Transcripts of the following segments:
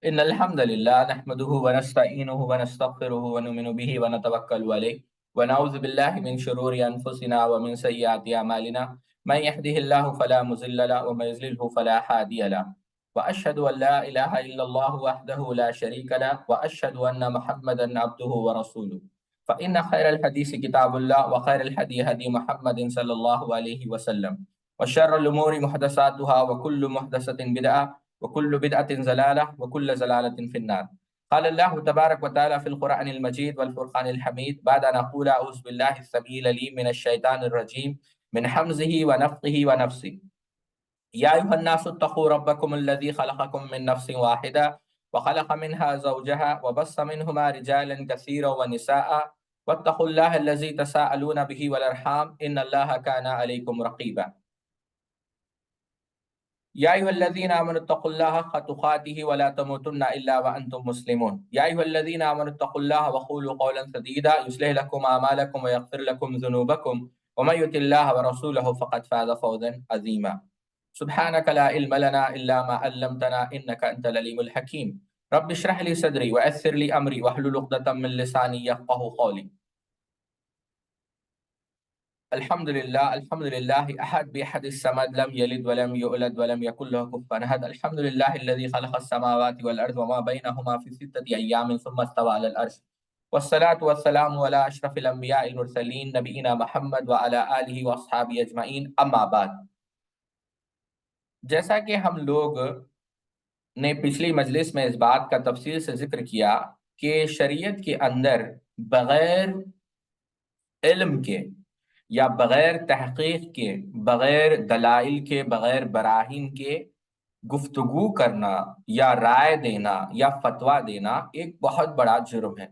إن الحمد لله نحمده ونستعينه ونستغفره ونؤمن به ونتوكل عليه ونعوذ بالله من شرور أنفسنا ومن سيئات أعمالنا من يهده الله فلا مضل له ومن يضلله فلا هادي له وأشهد أن لا إله إلا الله وحده لا شريك له وأشهد أن محمدا عبده ورسوله فإن خير الحديث كتاب الله وخير الهدي هدي محمد صلى الله عليه وسلم وشر الأمور محدثاتها وكل محدثة بدعة وكل بدعة زلالة وكل زلالة في النار. قال الله تبارك وتعالى في القرآن المجيد والفرقان الحميد بعد أن أقول أعوذ بالله السميع العليم من الشيطان الرجيم من حمزه ونفخه ونفسه. يا أيها الناس اتقوا ربكم الذي خلقكم من نفس واحدة وخلق منها زوجها وبث منهما رجالا كثيرا ونساء واتقوا الله الذي تساءلون به والأرحام إن الله كان عليكم رقيبا. يا أيها الذين آمنوا اتقوا الله حق تقاته ولا تموتن إلا وأنتم مسلمون. يا أيها الذين آمنوا اتقوا الله وقولوا قولا سديدا يصلح لكم أعمالكم ويغفر لكم ذنوبكم ومن يطع الله ورسوله فقد فاز فوزا عظيما. سبحانك لا علم لنا إلا ما علمتنا إنك أنت العليم الحكيم. رب اشرح لي صدري ويسر لي أمري واحلل عقدة من لساني يفقهوا قولي. الحمد لله أحد بأحد الصمد لم يلد ولم يولد ولم يكن له كفوا أحد. الحمد لله الذي خلق السماوات والأرض وما بينهما في 6 أيام ثم استوى على العرش والصلاة والسلام على أشرف الأنبياء المرسلين نبينا محمد وعلى آله وأصحابه أجمعين أما بعد. جیسا کہ ہم لوگ نے پچھلی مجلس میں اس بات کا تفصیل سے ذکر کیا کہ شریعت کے اندر بغیر علم کے یا بغیر تحقیق کے، بغیر دلائل کے، بغیر براہین کے گفتگو کرنا یا رائے دینا یا فتویٰ دینا ایک بہت بڑا جرم ہے،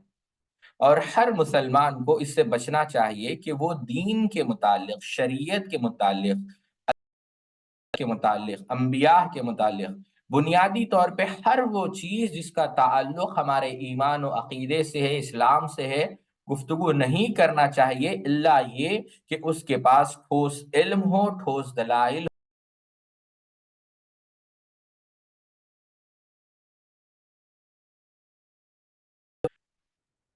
اور ہر مسلمان کو اس سے بچنا چاہیے کہ وہ دین کے متعلق، شریعت کے متعلق، انبیاء کے متعلق بنیادی طور پہ ہر وہ چیز جس کا تعلق ہمارے ایمان و عقیدے سے ہے، اسلام سے ہے، گفتگو نہیں کرنا چاہیے الا یہ کہ اس کے پاس ٹھوس علم ہو، ٹھوس دلائل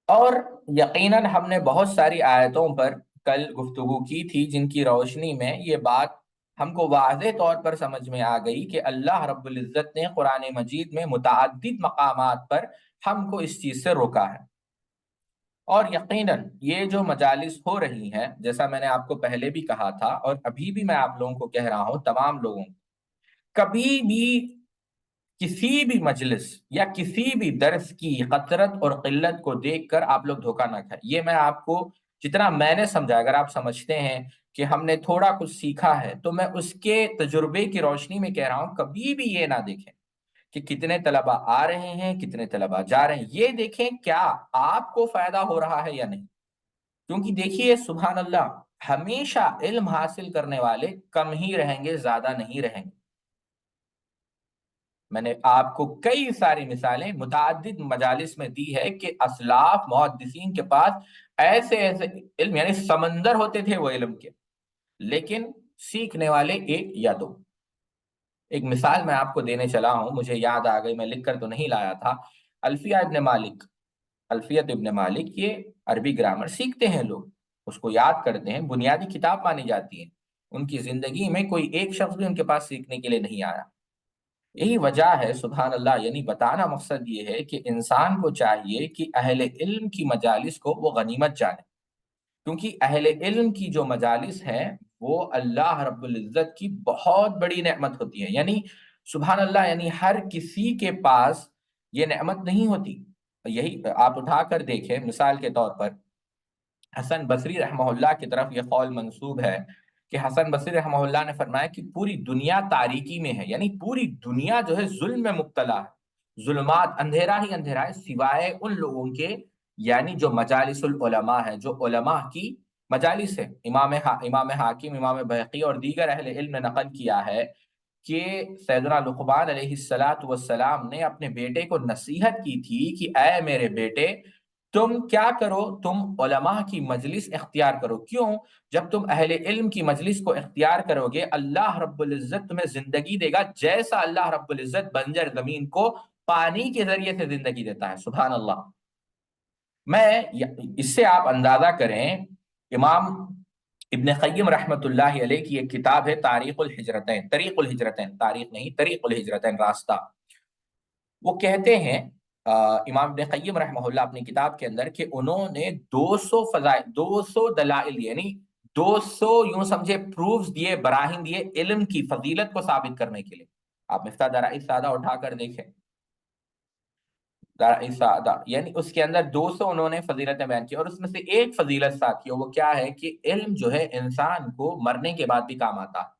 اور یقیناً ہم نے بہت ساری آیتوں پر کل گفتگو کی تھی جن کی روشنی میں یہ بات ہم کو واضح طور پر سمجھ میں آ گئی کہ اللہ رب العزت نے قرآن مجید میں متعدد مقامات پر ہم کو اس چیز سے روکا ہے. اور یقیناً یہ جو مجالس ہو رہی ہیں، جیسا میں نے آپ کو پہلے بھی کہا تھا اور ابھی بھی میں آپ لوگوں کو کہہ رہا ہوں، تمام لوگوں کو کبھی بھی کسی بھی مجلس یا کسی بھی درس کی قطرت اور قلت کو دیکھ کر آپ لوگ دھوکہ نہ کھائیں. یہ میں آپ کو جتنا میں نے سمجھا، اگر آپ سمجھتے ہیں کہ ہم نے تھوڑا کچھ سیکھا ہے تو میں اس کے تجربے کی روشنی میں کہہ رہا ہوں، کبھی بھی یہ نہ دیکھیں کہ کتنے طلبہ آ رہے ہیں، کتنے طلبہ جا رہے ہیں. یہ دیکھیں کیا آپ کو فائدہ ہو رہا ہے یا نہیں. کیونکہ دیکھیے سبحان اللہ، ہمیشہ علم حاصل کرنے والے کم ہی رہیں گے، زیادہ نہیں رہیں گے. میں نے آپ کو کئی ساری مثالیں متعدد مجالس میں دی ہے کہ اسلاف محدثین کے پاس ایسے ایسے علم، یعنی سمندر ہوتے تھے وہ علم کے، لیکن سیکھنے والے ایک یا دو. ایک مثال میں آپ کو دینے چلا ہوں، مجھے یاد آ گئی، میں لکھ کر تو نہیں لایا تھا. الفیت ابن مالک، یہ عربی گرامر سیکھتے ہیں لوگ، اس کو یاد کرتے ہیں، بنیادی کتاب مانی جاتی ہے. ان کی زندگی میں کوئی ایک شخص بھی ان کے پاس سیکھنے کے لیے نہیں آیا. یہی وجہ ہے سبحان اللہ، یعنی بتانا مقصد یہ ہے کہ انسان کو چاہیے کہ اہل علم کی مجالس کو وہ غنیمت جانے، کیونکہ اہل علم کی جو مجالس ہیں وہ اللہ رب العزت کی بہت بڑی نعمت ہوتی ہے. یعنی سبحان اللہ، یعنی ہر کسی کے پاس یہ نعمت نہیں ہوتی. یہی آپ اٹھا کر دیکھیں، مثال کے طور پر حسن بصری رحمہ اللہ کی طرف یہ قول منسوب ہے کہ حسن بصری رحمہ اللہ نے فرمایا کہ پوری دنیا تاریکی میں ہے، یعنی پوری دنیا جو ہے ظلم میں مبتلا ہے، ظلمات، اندھیرا ہی اندھیرا ہے، سوائے ان لوگوں کے یعنی جو مجالس العلماء ہے، جو علماء کی مجالس ہے. امام حاکم، امام بہقی اور دیگر اہل علم نے نقل کیا ہے کہ سیدنا لقمان علیہ السلام نے اپنے بیٹے کو نصیحت کی تھی کہ اے میرے بیٹے، تم کیا کرو، تم علماء کی مجلس اختیار کرو. کیوں؟ جب تم اہل علم کی مجلس کو اختیار کرو گے، اللہ رب العزت تمہیں زندگی دے گا جیسا اللہ رب العزت بنجر زمین کو پانی کے ذریعے سے زندگی دیتا ہے، سبحان اللہ۔ میں اس سے آپ اندازہ کریں، امام ابن قیم رحمت اللہ علیہ کی ایک کتاب ہے تاریخ الہجرتین، طریق الہجرتین، تاریخ نہیں، طریق الہجرتین، راستہ۔ وہ کہتے ہیں امام ابن قیم رحمہ اللہ اپنی کتاب کے اندر کہ انہوں نے 200 فضائل، 200 دلائل، یعنی 200 یوں سمجھے پروفز دیے، براہین دیے علم کی فضیلت کو ثابت کرنے کے لیے۔ آپ مفتاح درائس سادہ اٹھا کر دیکھیں، درائس سادہ، یعنی اس کے اندر 200 انہوں نے فضیلتیں بیان کی، اور اس میں سے ایک فضیلت ساتھی وہ کیا ہے کہ علم جو ہے انسان کو مرنے کے بعد بھی کام آتا ہے۔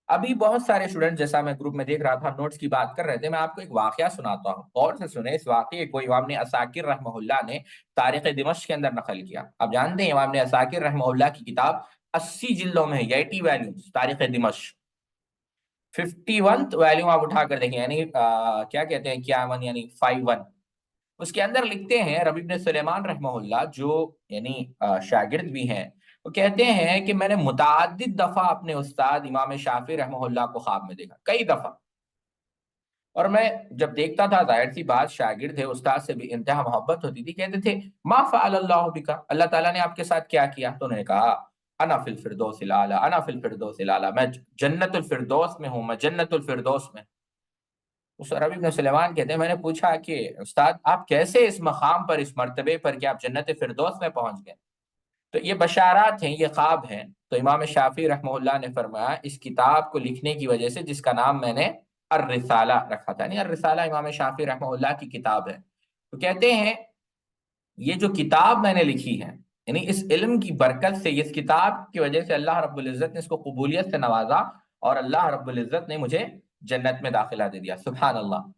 ابھی بہت سارے اسٹوڈنٹ، جیسا میں گروپ میں دیکھ رہا تھا، نوٹس کی بات کر رہے تھے، میں آپ کو ایک واقعہ سناتا ہوں، غور سے سنیں۔ اس واقعے کو امام نے عساکر رحمہ اللہ نے تاریخ دمشق کے اندر نقل کیا۔ اب جانتے ہیں امام نے عساکر رحمہ اللہ کی کتاب 80 جلدوں میں ہے، 80 ویلیومز، تاریخ دمشق۔ 51 ویلیوم آپ اٹھا کر دیکھیں، یعنی کیا کہتے ہیں، کیا من، یعنی 51۔ اس کے اندر لکھتے ہیں ربیع بن سلیمان رحمہ اللہ، جو یعنی شاگرد بھی ہیں، وہ کہتے ہیں کہ میں نے متعدد دفعہ اپنے استاد امام شافعی رحمہ اللہ کو خواب میں دیکھا، کئی دفعہ۔ اور میں جب دیکھتا تھا، ظاہر سی بات، شاگرد ہے، استاد سے بھی انتہا محبت ہوتی تھی، کہتے تھے ما فعل اللہ بکا، اللہ تعالیٰ نے آپ کے ساتھ کیا کیا؟ تو انہوں نے کہا انا فی الفردوس الاعلی، انا فی الفردوس الاعلی، میں جنت الفردوس میں ہوں، میں جنت الفردوس میں۔ اس ربیع بن سلیمان کہتے ہیں میں نے پوچھا کہ استاد آپ کیسے اس مقام پر، اس مرتبے پر کہ آپ جنت فردوس میں پہنچ گئے؟ تو یہ بشارات ہیں، یہ خواب ہیں۔ تو امام شافعی رحمہ اللہ نے فرمایا اس کتاب کو لکھنے کی وجہ سے، جس کا نام میں نے الرسالہ رکھا تھا، یعنی الرسالہ امام شافعی رحمہ اللہ کی کتاب ہے، تو کہتے ہیں یہ جو کتاب میں نے لکھی ہے، یعنی اس علم کی برکت سے، اس کتاب کی وجہ سے اللہ رب العزت نے اس کو قبولیت سے نوازا، اور اللہ رب العزت نے مجھے جنت میں داخلہ دے دیا، سبحان اللہ۔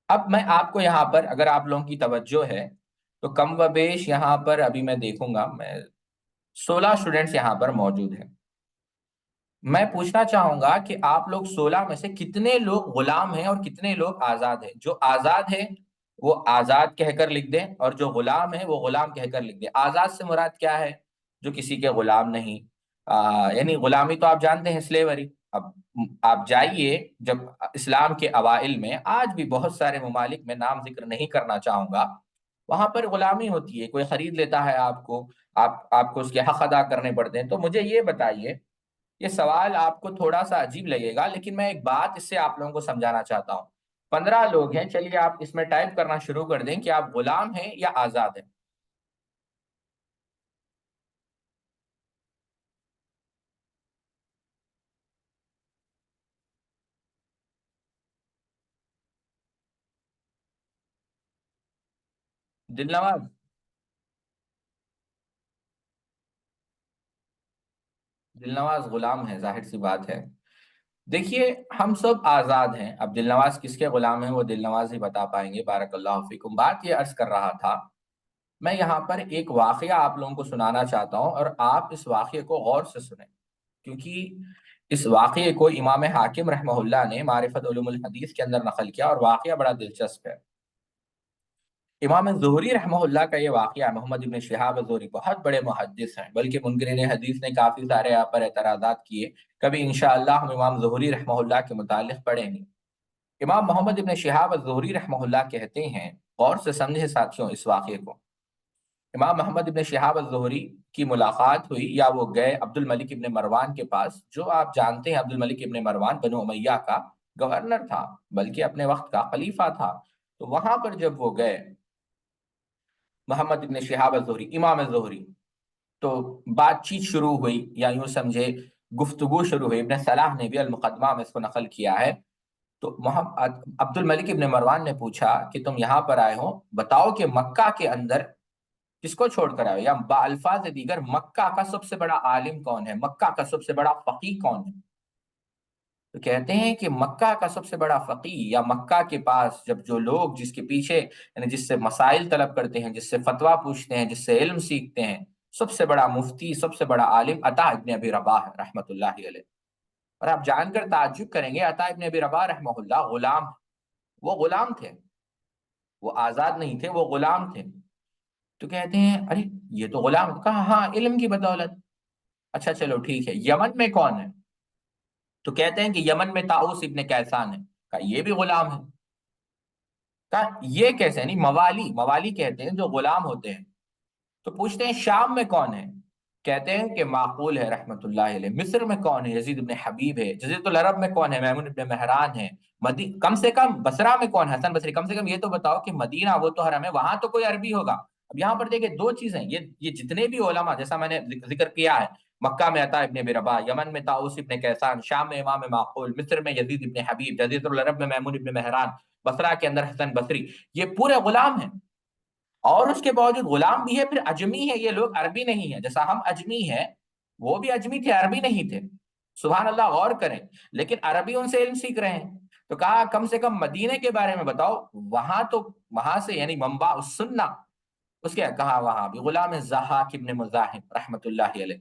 اب میں آپ کو یہاں پر، اگر آپ لوگوں کی توجہ ہے تو کم و بیش یہاں پر ابھی میں دیکھوں گا، میں 16 اسٹوڈنٹس یہاں پر موجود ہیں۔ میں پوچھنا چاہوں گا کہ آپ لوگ 16 میں سے کتنے لوگ غلام ہیں اور کتنے لوگ آزاد ہیں؟ جو آزاد ہیں وہ آزاد کہہ کر لکھ دیں، اور جو غلام ہیں وہ غلام کہہ کر لکھ دیں۔ آزاد سے مراد کیا ہے؟ جو کسی کے غلام نہیں، یعنی غلامی تو آپ جانتے ہیں، سلیوری۔ اب آپ جائیے، جب اسلام کے اوائل میں، آج بھی بہت سارے ممالک میں، نام ذکر نہیں کرنا چاہوں گا، وہاں پر غلامی ہوتی ہے، کوئی خرید لیتا ہے آپ کو، آپ کو اس کے حق ادا کرنے پڑتے ہیں۔ تو مجھے یہ بتائیے، یہ سوال آپ کو تھوڑا سا عجیب لگے گا، لیکن میں ایک بات اس سے آپ لوگوں کو سمجھانا چاہتا ہوں۔ 15 لوگ ہیں، چلیے آپ اس میں ٹائپ کرنا شروع کر دیں کہ آپ غلام ہیں یا آزاد ہیں۔ دل نواز، دل نواز غلام ہے، ظاہر سی بات ہے۔ دیکھیے ہم سب آزاد ہیں، اب دل نواز کس کے غلام ہیں وہ دل نواز ہی بتا پائیں گے، بارک اللہ فیکم۔ بات یہ عرض کر رہا تھا، میں یہاں پر ایک واقعہ آپ لوگوں کو سنانا چاہتا ہوں، اور آپ اس واقعے کو غور سے سنیں، کیونکہ اس واقعے کو امام حاکم رحمہ اللہ نے معرفت علوم الحدیث کے اندر نقل کیا، اور واقعہ بڑا دلچسپ ہے۔ امام زہری رحمہ اللہ کا یہ واقعہ، محمد ابن شہاب زہری بہت بڑے محدث ہیں، بلکہ منکرین حدیث نے کافی سارے آپ پر اعتراضات کیے، کبھی انشاءاللہ ہم امام زہری رحمہ اللہ کے متعلق پڑھیں گے۔ امام محمد ابن شہاب زہری رحمہ اللہ کہتے ہیں، غور سے سمجھے ساتھیوں اس واقعے کو، امام محمد ابن شہاب الزہری کی ملاقات ہوئی، یا وہ گئے عبد الملک ابن مروان کے پاس، جو آپ جانتے ہیں عبد الملک ابن مروان بنو امیہ کا گورنر تھا، بلکہ اپنے وقت کا خلیفہ تھا۔ تو وہاں پر جب وہ گئے، محمد ابن شہاب الزہری، امام الزہری، تو بات چیت شروع ہوئی، یا یوں سمجھے گفتگو شروع ہوئی۔ ابن صلاح نے بھی المقدمہ میں اس کو نقل کیا ہے۔ تو محمد عبد الملک ابن مروان نے پوچھا کہ تم یہاں پر آئے ہو، بتاؤ کہ مکہ کے اندر کس کو چھوڑ کر آئے ہو، یا بالفاظ دیگر مکہ کا سب سے بڑا عالم کون ہے، مکہ کا سب سے بڑا فقیہ کون ہے؟ تو کہتے ہیں کہ مکہ کا سب سے بڑا فقیہ، یا مکہ کے پاس جب جو لوگ جس کے پیچھے، یعنی جس سے مسائل طلب کرتے ہیں، جس سے فتویٰ پوچھتے ہیں، جس سے علم سیکھتے ہیں، سب سے بڑا مفتی، سب سے بڑا عالم عطا ابن ابی رباح رحمۃ اللہ علیہ۔ اور آپ جان کر تعجب کریں گے، عطا ابن ابی رباح رحمہ اللہ غلام، وہ غلام تھے، وہ آزاد نہیں تھے، وہ غلام تھے۔ تو کہتے ہیں ارے یہ تو غلام، کہا ہاں علم کی بدولت۔ اچھا چلو ٹھیک ہے، یمن میں کون ہے؟ تو کہتے ہیں کہ یمن میں طاؤس ابن کیسان ہے، کہا یہ بھی غلام ہے۔ کہا یہ کیسے؟ یعنی موالی، موالی کہتے ہیں جو غلام ہوتے ہیں. تو پوچھتے ہیں شام میں کون ہے؟ کہتے ہیں کہ معقول ہے رحمت اللہ علیہ. مصر میں کون ہے؟ یزید ابن حبیب ہے. جزیرۃ العرب میں کون ہے؟ میمون ابن مہران ہے. کم سے کم بصرہ میں کون ہے؟ حسن بصری. کم سے کم یہ تو بتاؤ کہ مدینہ وہ تو حرم ہے، وہاں تو کوئی عربی ہوگا. اب یہاں پر دیکھیں دو چیزیں، یہ جتنے بھی علماء جیسا میں نے ذکر کیا ہے، مکہ میں عطا ابن ابی رباح، یمن میں طاؤس ابن کیسان، شام میں امام معقول، مصر میں یزید ابن حبیب، جزیرۃ العرب میں میمون ابن مہران، بصرہ کے اندر حسن بصری، یہ پورے غلام ہیں. اور اس کے باوجود غلام بھی ہے، پھر اجمی ہے. یہ لوگ عربی نہیں ہے، جیسا ہم اجمی ہیں وہ بھی اجمی تھے، عربی نہیں تھے. سبحان اللہ، غور کریں. لیکن عربی ان سے علم سیکھ رہے ہیں. تو کہا کم سے کم مدینے کے بارے میں بتاؤ، وہاں تو وہاں سے یعنی منبع السنہ. اس کے کہا وہاں بھی غلام ضحاک ابن مزاحم رحمت اللہ علیہ.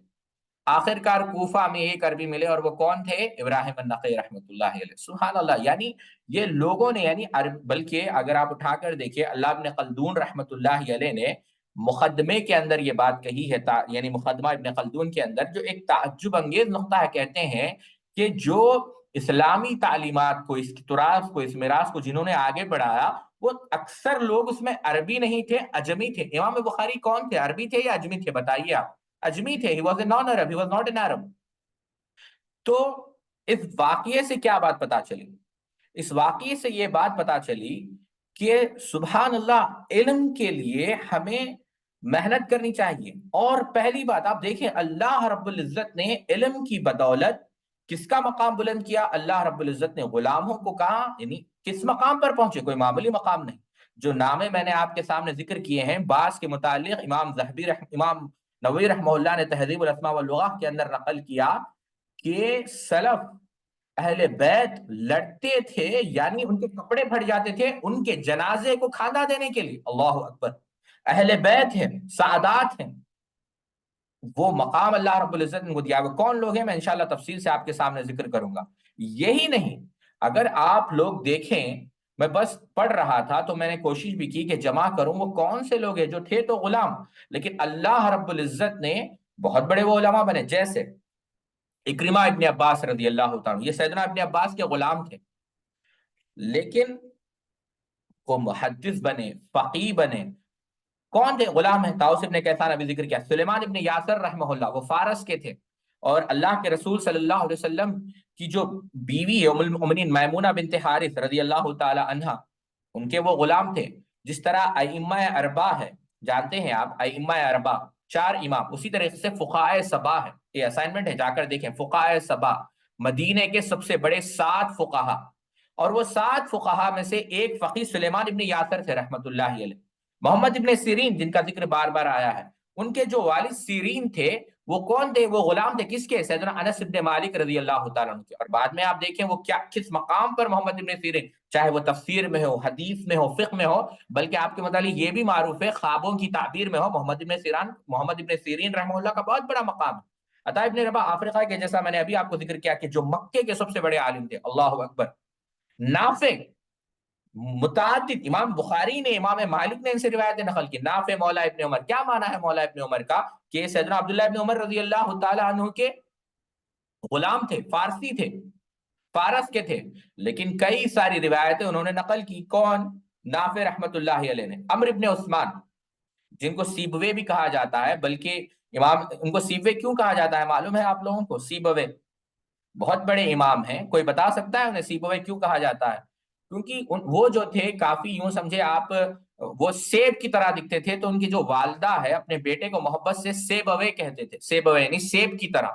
آخر کار کوفہ میں ایک عربی ملے، اور وہ کون تھے؟ ابراہیم النقی رحمت اللہ علیہ. سبحان اللہ. یعنی یہ لوگوں نے یعنی بلکہ اگر آپ اٹھا کر دیکھیں، اللہ ابن خلدون رحمت اللہ علیہ نے مقدمے کے اندر یہ بات کہی ہے، یعنی مقدمہ ابن خلدون کے اندر جو ایک تعجب انگیز نقطہ ہے، کہتے ہیں کہ جو اسلامی تعلیمات کو، اس تراث کو، اس میراث کو جنہوں نے آگے بڑھایا، وہ اکثر لوگ اس میں عربی نہیں تھے، اجمی تھے. امام بخاری کون تھے؟ عربی تھے یا اجمی تھے؟ بتائیے آپ. اجمی تھے. he was a non-Arab, he was not an Arab. تو اس واقعے سے کیا بات پتا چلی؟ اس واقعے سے یہ بات پتا چلی کہ سبحان اللہ، علم کے لیے ہمیں محنت کرنی چاہیے. اور پہلی بات آپ دیکھیں، اللہ رب العزت نے علم کی بدولت کس کا مقام بلند کیا؟ اللہ رب العزت نے غلاموں کو کہا. یعنی کس مقام پر پہنچے؟ کوئی معمولی مقام نہیں. جو نامے میں نے آپ کے سامنے ذکر کیے ہیں بعض کے متعلق، امام نووی رحمہ اللہ نے تہذیب الاسماء واللغہ کے اندر نقل کیا کہ سلف اہل بیت لڑتے تھے، یعنی ان کے کپڑے پھٹ جاتے تھے ان کے جنازے کو کھانا دینے کے لیے. اللہ اکبر. اہل بیت ہیں، سعادات ہیں. وہ مقام اللہ رب العزت نے دیا. وہ کون لوگ ہیں؟ میں انشاءاللہ تفصیل سے آپ کے سامنے ذکر کروں گا. یہی نہیں، اگر آپ لوگ دیکھیں، میں بس پڑھ رہا تھا تو میں نے کوشش بھی کی کہ جمع کروں وہ کون سے لوگ ہیں جو تھے تو غلام، لیکن اللہ رب العزت نے بہت بڑے وہ علماء بنے. جیسے اکرمہ ابن عباس رضی اللہ تعالیٰ، یہ سیدنا ابن عباس کے غلام تھے، لیکن وہ محدث بنے، فقیہ بنے. کون تھے؟ غلام ہیں. طاؤس ابن کیسان ابھی ذکر کیا. سلیمان ابن یاسر رحمہ اللہ، وہ فارس کے تھے، اور اللہ کے رسول صلی اللہ علیہ وسلم کی جو بیوی ہے ام المؤمنین میمونہ بنت حارث رضی اللہ تعالی عنہا، ان کے وہ غلام تھے. جس طرح ائمہ اربعہ ہے، جانتے ہیں آپ ائمہ اربعہ، چار امام. اسی طریقے سے فقہائے سبع ہے. یہ اسائنمنٹ ہے، جا کر دیکھیں. فقہائے سبع مدینے کے سب سے بڑے 7 فقہا، اور وہ 7 فقہا میں سے ایک فقیہ سلیمان ابن یاسر تھے رحمت اللہ علیہ. محمد ابن سیرین جن کا ذکر بار بار آیا ہے، ان کے جو والد سیرین تھے وہ کون تھے؟ وہ غلام تھے کس کے؟ سیدنا انس ابن مالک رضی اللہ تعالیٰ عنہ کے. اور بعد میں آپ دیکھیں وہ کس مقام پر محمد ابن سیرین، چاہے وہ تفسیر میں ہو، حدیث میں ہو، فقہ میں ہو، بلکہ آپ کے متعلق یہ بھی معروف ہے خوابوں کی تعبیر میں ہو. محمد ابن سیرین رحمہ اللہ کا بہت بڑا مقام ہے. عطا ابن رباح افریقہ کے، جیسا میں نے ابھی آپ کو ذکر کیا کہ جو مکے کے سب سے بڑے عالم تھے. اللہ اکبر. نافع، متعدد، امام بخاری نے، امام مالک نے ان سے روایتیں نقل کی. نافع مولا ابن عمر. کیا مانا ہے مولا ابن عمر کا؟ کہ سیدنا عبداللہ ابن عمر رضی اللہ تعالی عنہ کے غلام تھے، فارسی تھے، فارس کے تھے، لیکن کئی ساری روایتیں انہوں نے نقل کی. کون؟ نافع رحمت اللہ علیہ نے. عمرو ابن عثمان جن کو سیبوے بھی کہا جاتا ہے، بلکہ امام ان کو سیبوے کیوں کہا جاتا ہے معلوم ہے آپ لوگوں کو؟ سیبوے بہت بڑے امام ہیں، کوئی بتا سکتا ہے انہیں سیبوے کیوں کہا جاتا ہے؟ کیونکہ وہ جو تھے کافی، یوں سمجھے آپ، وہ سیب کی طرح دکھتے تھے، تو ان کی جو والدہ ہے اپنے بیٹے کو محبت سے سیبوے کہتے تھے. سیبوے یعنی سیب کی طرح.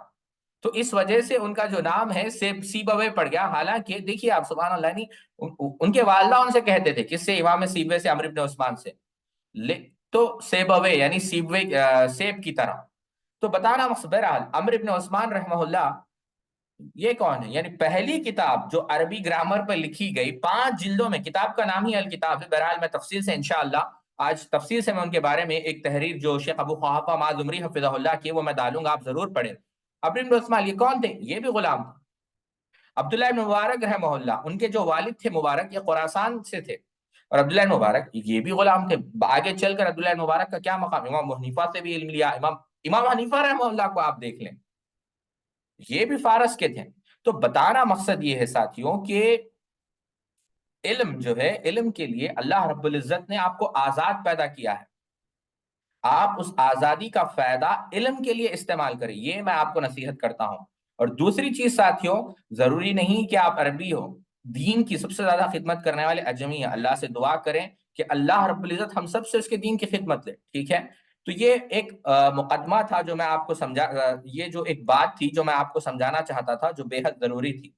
تو اس وجہ سے ان کا جو نام ہے سیبوے پڑ گیا. حالانکہ دیکھیے آپ سبحان اللہ، یعنی ان کے والدہ ان سے کہتے تھے، کس سے؟ امام سیبوے سے، عمرو بن عثمان سے. تو سیبوے یعنی سیبوے، سیب کی طرح. تو بتانا مقصد، بہرحال عمرو بن عثمان رحمہ اللہ یہ کون ہے؟ یعنی پہلی کتاب جو عربی گرامر پر لکھی گئی 5 جلدوں میں، کتاب کا نام ہی الکتاب ہے. بہرحال میں تفصیل سے انشاءاللہ آج تفصیل سے میں ان کے بارے میں ایک تحریر جو شیخ ابو قحافہ معظمری حفظہ اللہ کی، وہ میں ڈالوں گا، آپ ضرور پڑھیں. عمرو بن عثمان یہ کون تھے؟ یہ بھی غلام تھے. عبداللہ بن مبارک رحمہ اللہ، ان کے جو والد تھے مبارک، یہ خراسان سے تھے، اور عبداللہ بن مبارک یہ بھی غلام تھے. آگے چل کر عبداللہ بن مبارک کا کیا مقام؟ امام حنیفہ سے بھی علم لیا. امام حنیفہ رحمہ اللہ کو آپ دیکھ لیں، یہ بھی فارس کے تھے. تو بتانا مقصد یہ ہے ساتھیوں کہ علم جو ہے، علم کے لیے اللہ رب العزت نے آپ کو آزاد پیدا کیا ہے، آپ اس آزادی کا فائدہ علم کے لیے استعمال کریں، یہ میں آپ کو نصیحت کرتا ہوں۔ اور دوسری چیز ساتھیوں، ضروری نہیں کہ آپ عربی ہو، دین کی سب سے زیادہ خدمت کرنے والے اجمی ہیں، اللہ سے دعا کریں کہ اللہ رب العزت ہم سب سے اس کے دین کی خدمت لے، ٹھیک ہے؟ تو یہ ایک مقدمہ تھا جو میں آپ کو یہ جو ایک بات تھی جو میں آپ کو سمجھانا چاہتا تھا، جو بے حد ضروری تھی۔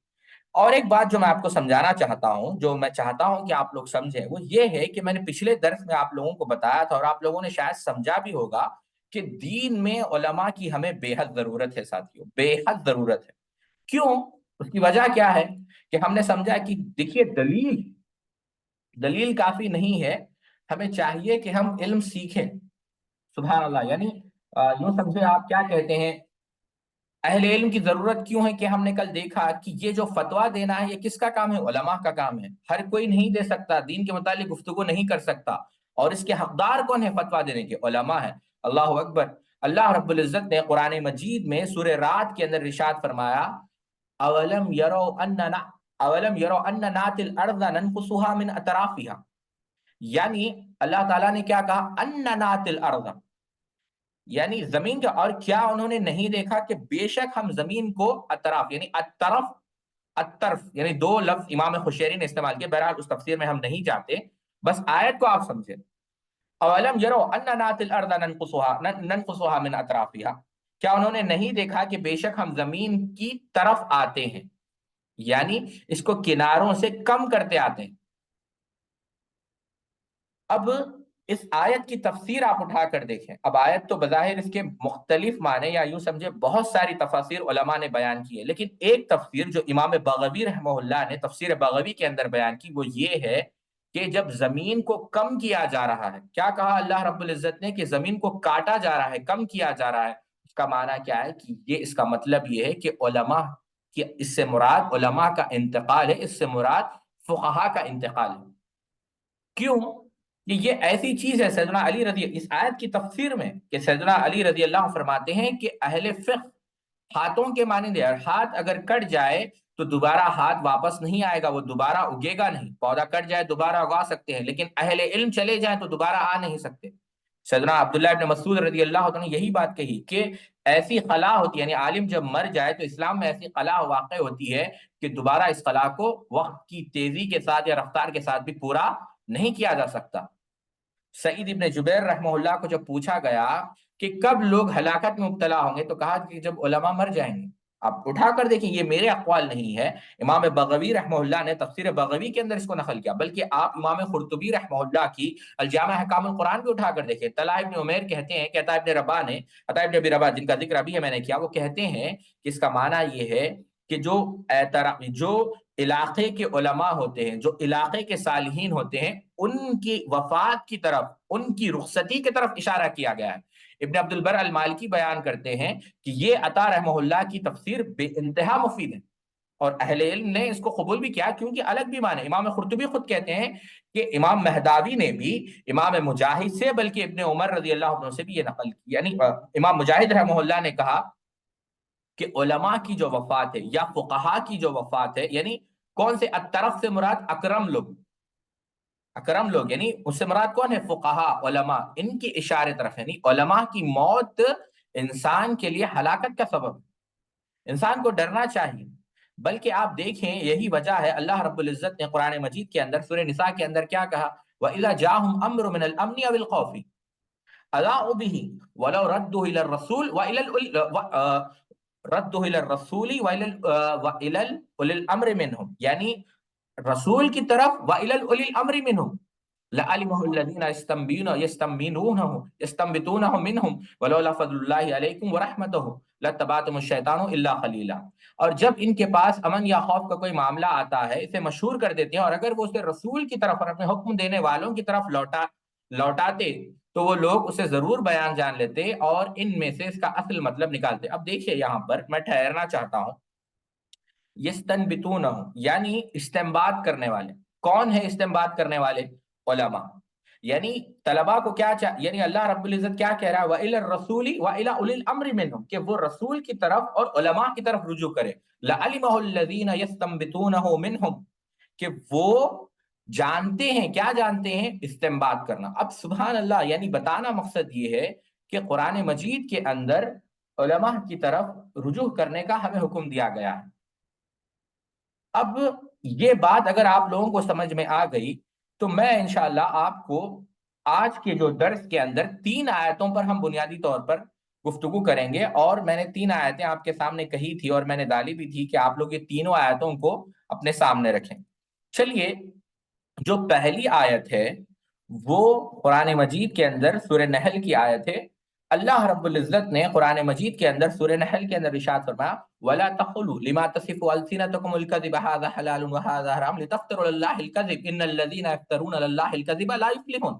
اور ایک بات جو میں آپ کو سمجھانا چاہتا ہوں، جو میں چاہتا ہوں کہ آپ لوگ سمجھیں، وہ یہ ہے کہ میں نے پچھلے درس میں آپ لوگوں کو بتایا تھا اور آپ لوگوں نے شاید سمجھا بھی ہوگا کہ دین میں علماء کی ہمیں بے حد ضرورت ہے ساتھیوں، بے حد ضرورت ہے۔ کیوں؟ اس کی وجہ کیا ہے کہ ہم نے سمجھا کہ دیکھیے، دلیل کافی نہیں ہے، ہمیں چاہیے کہ ہم علم سیکھیں۔ سبحان اللہ، یعنی یوں سمجھے، آپ کیا کہتے ہیں، اہل علم کی ضرورت کیوں ہے کہ ہم نے کل دیکھا کہ یہ جو فتویٰ دینا ہے یہ کس کا کام ہے؟ علماء کا کام ہے۔ ہر کوئی نہیں دے سکتا، دین کے متعلق گفتگو نہیں کر سکتا، اور اس کے حقدار کون ہے فتویٰ دینے کے؟ علماء ہے۔ اللہ اکبر۔ اللہ رب العزت نے قرآن مجید میں سورہ رعد کے اندر ارشاد فرمایا، اولم یرو اننا اولم یرو ان نات الارض ننقصها من اطرافها، یعنی اللہ تعالیٰ نے کیا کہا؟ ان نات الارض، یعنی زمین کا، اور کیا انہوں نے نہیں دیکھا کہ بے شک ہم زمین کو اطراف، یعنی اطرف، اطرف یعنی دو لفظ امام خشیری نے استعمال کیے، بہرحال اس تفسیر میں ہم نہیں جاتے، بس آیت کو آپ سمجھیں۔ اولم یرو ان نات الارض ننقصها من اطرافها، کیا انہوں نے نہیں دیکھا کہ بے شک ہم زمین کی طرف آتے ہیں، یعنی اس کو کناروں سے کم کرتے آتے ہیں۔ اب اس آیت کی تفسیر آپ اٹھا کر دیکھیں، اب آیت تو بظاہر اس کے مختلف معنی، یا یوں سمجھے بہت ساری تفاسیر علماء نے بیان کی ہے، لیکن ایک تفسیر جو امام بغوی رحمہ اللہ نے تفسیر بغوی کے اندر بیان کی، وہ یہ ہے کہ جب زمین کو کم کیا جا رہا ہے، کیا کہا اللہ رب العزت نے؟ کہ زمین کو کاٹا جا رہا ہے، کم کیا جا رہا ہے۔ اس کا معنی کیا ہے کہ یہ، اس کا مطلب یہ ہے کہ علماء کی، اس سے مراد علماء کا انتقال ہے، اس سے مراد فقہا کا انتقال ہے۔ کیوں؟ کہ یہ ایسی چیز ہے، سیدنا علی رضی، اس آیت کی تفسیر میں کہ سیدنا علی رضی اللہ فرماتے ہیں کہ اہل فقہ ہاتھوں کے مانند ہے، ہاتھ اگر کٹ جائے تو دوبارہ ہاتھ واپس نہیں آئے گا، وہ دوبارہ اگے گا نہیں، پودا کٹ جائے دوبارہ اگا سکتے ہیں، لیکن اہل علم چلے جائیں تو دوبارہ آ نہیں سکتے۔ سیدنا عبداللہ ابن مسعود رضی اللہ عنہ نے یہی بات کہی کہ ایسی خلا ہوتی ہے، یعنی عالم جب مر جائے تو اسلام میں ایسی خلا واقع ہوتی ہے کہ دوبارہ اس خلا کو وقت کی تیزی کے ساتھ یا رفتار کے ساتھ بھی پورا نہیں کیا جا سکتا۔ سعید ابن جبیر رحمہ اللہ کو جب پوچھا گیا کہ کب لوگ ہلاکت میں مبتلا ہوں گے، تو کہا کہ جب علماء مر جائیں گے۔ آپ اٹھا کر دیکھیں، یہ میرے اقوال نہیں ہے، امام بغوی رحمہ اللہ نے تفسیر بغوی کے اندر اس کو نقل کیا، بلکہ آپ امام قرطبی رحمہ اللہ کی الجامع احکام القرآن بھی اٹھا کر دیکھیں۔ طلحہ ابن عمیر کہتے ہیں کہ عطا ابن رباح نے، عطا ابن ابی رباح جن کا ذکر ابھی میں نے کیا، وہ کہتے ہیں کہ اس کا معنی یہ ہے کہ جو علاقے کے علماء ہوتے ہیں، جو علاقے کے صالحین ہوتے ہیں، ان کی وفات کی طرف، ان کی رخصتی کی طرف اشارہ کیا گیا ہے۔ ابن عبد البر المالکی بیان کرتے ہیں کہ یہ عطا رحمہ اللہ کی تفسیر بے انتہا مفید ہے، اور اہل علم نے اس کو قبول بھی کیا، کیونکہ الگ بھی معنی۔ امام قرطبی خود کہتے ہیں کہ امام مہداوی نے بھی امام مجاہد سے، بلکہ ابن عمر رضی اللہ عنہ سے بھی یہ نقل کی، یعنی امام مجاہد رحمہ اللہ نے کہا کہ علماء کی جو وفات ہے یا فقہا کی جو وفات ہے، یعنی کون سے الطرف سے مراد اکرم لوگ، اکرم لوگ یعنی اس سے مراد کون ہے؟ فقہا، علماء، ان کی اشارے طرف، یعنی علماء کی موت انسان کے لیے ہلاکت کا سبب ہے، انسان کو ڈرنا چاہیے۔ بلکہ آپ دیکھیں یہی وجہ ہے، اللہ رب العزت نے قرآن مجید کے اندر سورہ نساء کے اندر کیا کہا؟ وَإِذَا جَاءَهُمْ أَمْرٌ مِّنَ الْأَمْنِ أَوِ الْخَوْفِ أَذَاعُوا بِهِ وَلَوْ رَدُّوهُ إِلَى الرَّسُولِ وَإِلَى أُولِي الْأَمْرِ مِنْهُمْ، یعنی رسول کی طرف، وَإِلَى أُولِي الْأَمْرِ مِنْهُمْ لَعَلِمَهُ الَّذِينَ يَسْتَنبِطُونَهُ مِنْهُمْ وَلَوْلَا فَضْلُ اللَّهِ عَلَيْكُمْ وَرَحْمَتُهُ لَاتَّبَعْتُمُ الشَّيْطَانَ إِلَّا قَلِيلًا۔ اور جب ان کے پاس امن یا خوف کا کوئی معاملہ آتا ہے، اسے مشہور کر دیتے ہیں، اور اگر وہ اسے رسول کی طرف اور اپنے حکم دینے والوں کی طرف لوٹاتے تو وہ لوگ اسے ضرور بیان جان لیتے اور ان میں سے اس کا اصل مطلب نکالتے۔ اب دیکھیے یہاں پر میں ٹھہرنا چاہتا ہوں، یستنبتونہ یعنی استنباط کرنے والے، کون ہے استنباط کرنے والے؟ علماء، یعنی طلباء کو کیا یعنی اللہ رب العزت کیا کہہ رہا ہے؟ وَإِلَى الرَّسُولِ وَإِلَى أُولِي الْأَمْرِ مِنْهُمْ، کہ وہ رسول کی طرف اور علماء کی طرف رجوع کرے۔ لَعَلِمَهُ الَّذِينَ يَسْتَنبِطُونَهُ مِنْهُمْ، کہ وہ جانتے ہیں، کیا جانتے ہیں؟ استنباط کرنا۔ اب سبحان اللہ، یعنی بتانا مقصد یہ ہے کہ قرآن مجید کے اندر علماء کی طرف رجوع کرنے کا ہمیں حکم دیا گیا ہے۔ اب یہ بات اگر آپ لوگوں کو سمجھ میں آ گئی تو میں انشاءاللہ آپ کو آج کے جو درس کے اندر 3 آیتوں پر ہم بنیادی طور پر گفتگو کریں گے، اور میں نے 3 آیتیں آپ کے سامنے کہی تھی اور میں نے ڈالی بھی تھی کہ آپ لوگ یہ تینوں آیتوں کو اپنے سامنے رکھیں۔ چلیے، جو پہلی آیت ہے وہ قرآن مجید کے اندر سورہ نحل کی آیت ہے۔ اللہ رب العزت نے قرآن مجید کے اندر سورہ نحل کے اندر ارشاد فرمایا وَلَا تَقُولُوا لِمَا تَصِفُ أَلْسِنَتُكُمُ الْكَذِبَ هَٰذَا حَلَالٌ وَهَٰذَا حَرَامٌ لِتَفْتَرُوا عَلَى اللَّهِ الْكَذِبَ إِنَّ الَّذِينَ يَفْتَرُونَ عَلَى اللَّهِ الْكَذِبَ لَا يُفْلِحُونَ۔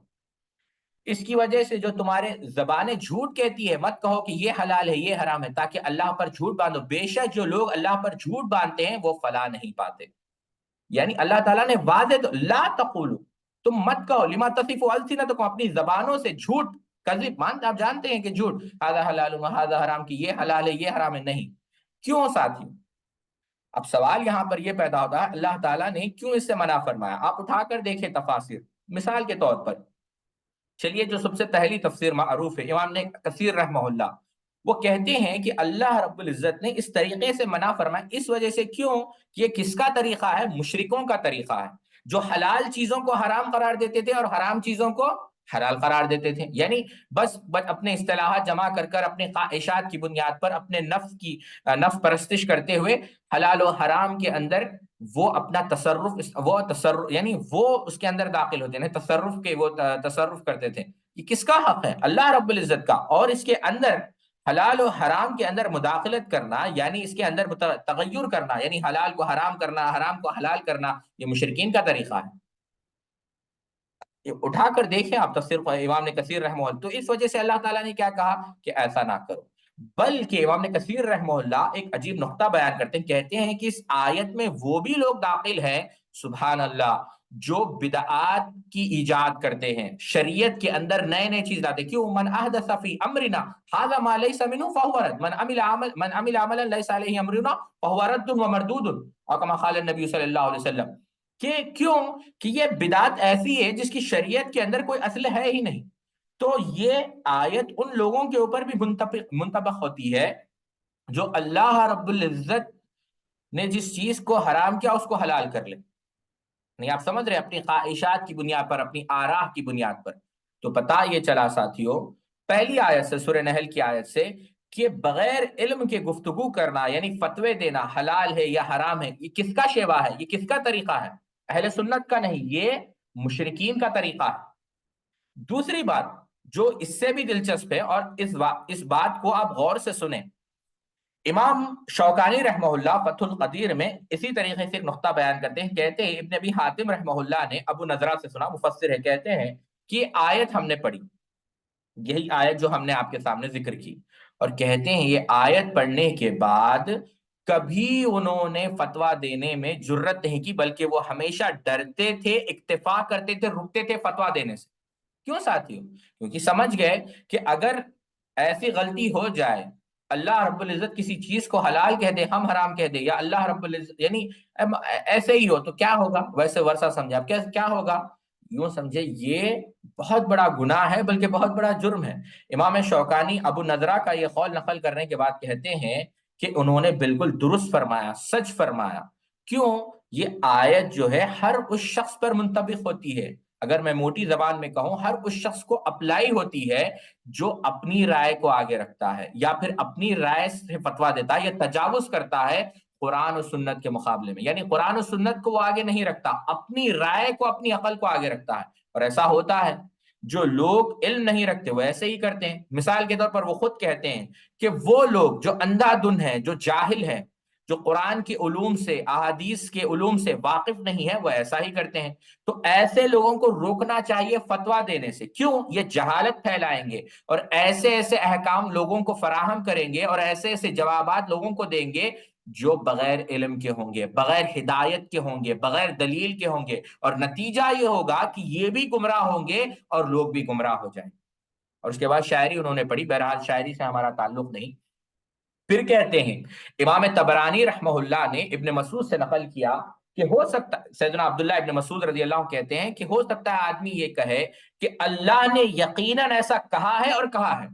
اس کی وجہ سے جو تمہارے زبانیں جھوٹ کہتی ہے، مت کہو کہ یہ حلال ہے یہ حرام ہے، تاکہ اللہ پر جھوٹ باندھو، بے شک جو لوگ اللہ پر جھوٹ باندھتے ہیں وہ فلاح نہیں پاتے۔ یعنی اللہ تعالیٰ نے واضح تو لا تقولو، تم مت کہو لما تصف السنتکم، اپنی زبانوں سے جھوٹ، کذب، آپ جانتے ہیں کہ جھوٹ، ھذا حلال و ھذا حرام، کی یہ حلال ہے یہ حرام ہے، نہیں۔ کیوں ساتھی؟ اب سوال یہاں پر یہ پیدا ہوتا ہے اللہ تعالیٰ نے کیوں اس سے منع فرمایا؟ آپ اٹھا کر دیکھیں تفاسیر۔ مثال کے طور پر چلیے، جو سب سے پہلی تفسیر معروف ہے امام نے کثیر رحمہ اللہ، وہ کہتے ہیں کہ اللہ رب العزت نے اس طریقے سے منع فرمایا اس وجہ سے، کیوں؟ کہ یہ کس کا طریقہ ہے؟ مشرکوں کا طریقہ ہے، جو حلال چیزوں کو حرام قرار دیتے تھے اور حرام چیزوں کو حلال قرار دیتے تھے۔ یعنی بس اپنے اصطلاحات جمع کر کر، اپنے خواہشات کی بنیاد پر، اپنے نفس پرستش کرتے ہوئے حلال و حرام کے اندر وہ اپنا تصرف یعنی وہ اس کے اندر داخل ہوتے ہیں، وہ تصرف کرتے تھے۔ یہ کس کا حق ہے؟ اللہ رب العزت کا۔ اور اس کے اندر حلال و حرام کے اندر مداخلت کرنا، یعنی اس کے اندر تغیر کرنا، یعنی حلال کو حرام کرنا، حرام کو حلال کرنا، یہ مشرکین کا طریقہ ہے۔ یہ اٹھا کر دیکھیں آپ تفسیر امام نے کثیر رحمہ اللہ، تو اس وجہ سے اللہ تعالیٰ نے کیا کہا کہ ایسا نہ کرو۔ بلکہ امام نے کثیر رحمہ اللہ ایک عجیب نقطہ بیان کرتے ہیں، کہتے ہیں کہ اس آیت میں وہ بھی لوگ داخل ہیں، سبحان اللہ، جو بدعات کی ایجاد کرتے ہیں، شریعت کے اندر نئے نئے چیز لاتے ہیں۔ کیوں؟ من احدث فی امرنا ھذا ما لیس منہ فہو رد، من عمل عملا لیس علیہ امرنا فہو رد ومردود، اور کما قال النبی صلی اللہ علیہ وسلم، کہ کیوں؟ کہ یہ بدعت ایسی ہے جس کی شریعت کے اندر کوئی اصل ہے ہی نہیں۔ تو یہ آیت ان لوگوں کے اوپر بھی منطبق ہوتی ہے جو اللہ رب العزت نے جس چیز کو حرام کیا اس کو حلال کر لے۔ نہیں، آپ سمجھ رہے، اپنی خواہشات کی بنیاد پر، اپنی آراہ کی بنیاد پر۔ تو پتہ یہ چلا ساتھیوں، پہلی آیت سے، سورہ نحل کی آیت سے، کہ بغیر علم کے گفتگو کرنا، یعنی فتوے دینا حلال ہے یا حرام ہے، یہ کس کا شیوا ہے؟ یہ کس کا طریقہ ہے؟ اہل سنت کا نہیں، یہ مشرکین کا طریقہ ہے۔ دوسری بات جو اس سے بھی دلچسپ ہے، اور اس بات کو آپ غور سے سنیں، امام شوکانی رحمہ اللہ فتح القدیر میں اسی طریقے سے ایک نقطہ بیان کرتے ہیں، کہتے ہیں ابن ابی حاتم رحمہ اللہ نے ابو نضرہ سے سنا، مفسر ہے، کہتے ہیں کہ آیت ہم نے پڑھی، یہی آیت جو ہم نے آپ کے سامنے ذکر کی، اور کہتے ہیں یہ آیت پڑھنے کے بعد کبھی انہوں نے فتویٰ دینے میں جرت نہیں کی، بلکہ وہ ہمیشہ ڈرتے تھے، اکتفا کرتے تھے، رکتے تھے فتویٰ دینے سے۔ کیوں ساتھیوں؟ کیونکہ سمجھ گئے کہ اگر ایسی غلطی ہو جائے، اللہ رب العزت کسی چیز کو حلال کہہ دے، ہم حرام کہہ دے، یا اللہ رب العزت یعنی ایسے ہی ہو تو کیا ہوگا؟ ویسے ورثہ سمجھے آپ، کیا ہوگا؟ یوں سمجھے یہ بہت بڑا گناہ ہے، بلکہ بہت بڑا جرم ہے۔ امام شوکانی ابو نضرہ کا یہ قول نقل کرنے کے بعد کہتے ہیں کہ انہوں نے بالکل درست فرمایا، سچ فرمایا۔ کیوں؟ یہ آیت جو ہے ہر اس شخص پر منطبق ہوتی ہے، اگر میں موٹی زبان میں کہوں، ہر اس شخص کو اپلائی ہوتی ہے جو اپنی رائے کو آگے رکھتا ہے، یا پھر اپنی رائے سے فتویٰ دیتا ہے، یا تجاوز کرتا ہے قرآن و سنت کے مقابلے میں، یعنی قرآن و سنت کو وہ آگے نہیں رکھتا، اپنی رائے کو، اپنی عقل کو آگے رکھتا ہے۔ اور ایسا ہوتا ہے، جو لوگ علم نہیں رکھتے وہ ایسے ہی کرتے ہیں۔ مثال کے طور پر وہ خود کہتے ہیں کہ وہ لوگ جو اندھا دھن ہیں، جو جاہل ہیں، جو قرآن کے علوم سے، احادیث کے علوم سے واقف نہیں ہے، وہ ایسا ہی کرتے ہیں۔ تو ایسے لوگوں کو روکنا چاہیے فتویٰ دینے سے۔ کیوں؟ یہ جہالت پھیلائیں گے، اور ایسے ایسے احکام لوگوں کو فراہم کریں گے، اور ایسے ایسے جوابات لوگوں کو دیں گے جو بغیر علم کے ہوں گے، بغیر ہدایت کے ہوں گے، بغیر دلیل کے ہوں گے، اور نتیجہ یہ ہوگا کہ یہ بھی گمراہ ہوں گے اور لوگ بھی گمراہ ہو جائیں گے۔ اور اس کے بعد شاعری انہوں نے پڑھی، بہرحال شاعری سے ہمارا تعلق نہیں۔ پھر کہتے ہیں امام طبرانی رحمہ اللہ نے ابن مسعود سے نقل کیا کہ ہو سکتا ہے سیدنا عبداللہ ابن مسعود رضی اللہ عنہ کہتے ہیں کہ ہو سکتا ہے آدمی یہ کہے کہ اللہ نے یقیناً ایسا کہا ہے اور کہا ہے،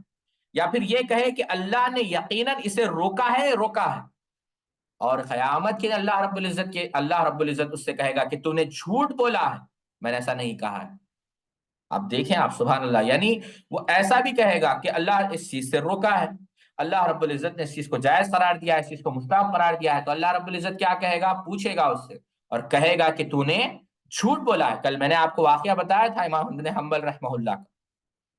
یا پھر یہ کہے کہ اللہ نے یقیناً اسے روکا ہے روکا ہے، اور قیامت کے اللہ رب العزت اس سے کہے گا کہ تو نے جھوٹ بولا ہے، میں نے ایسا نہیں کہا ہے۔ اب دیکھیں آپ، سبحان اللہ، یعنی وہ ایسا بھی کہے گا کہ اللہ اس چیز سے روکا ہے، اللہ رب العزت نے اس چیز کو جائز قرار دیا ہے، اس چیز کو مستحب قرار دیا ہے، تو اللہ رب العزت کیا کہے گا؟ پوچھے گا اس سے اور کہے گا کہ تو نے جھوٹ بولا ہے۔ کل میں نے آپ کو واقعہ بتایا تھا امام بن حنبل رحمہ اللہ کا۔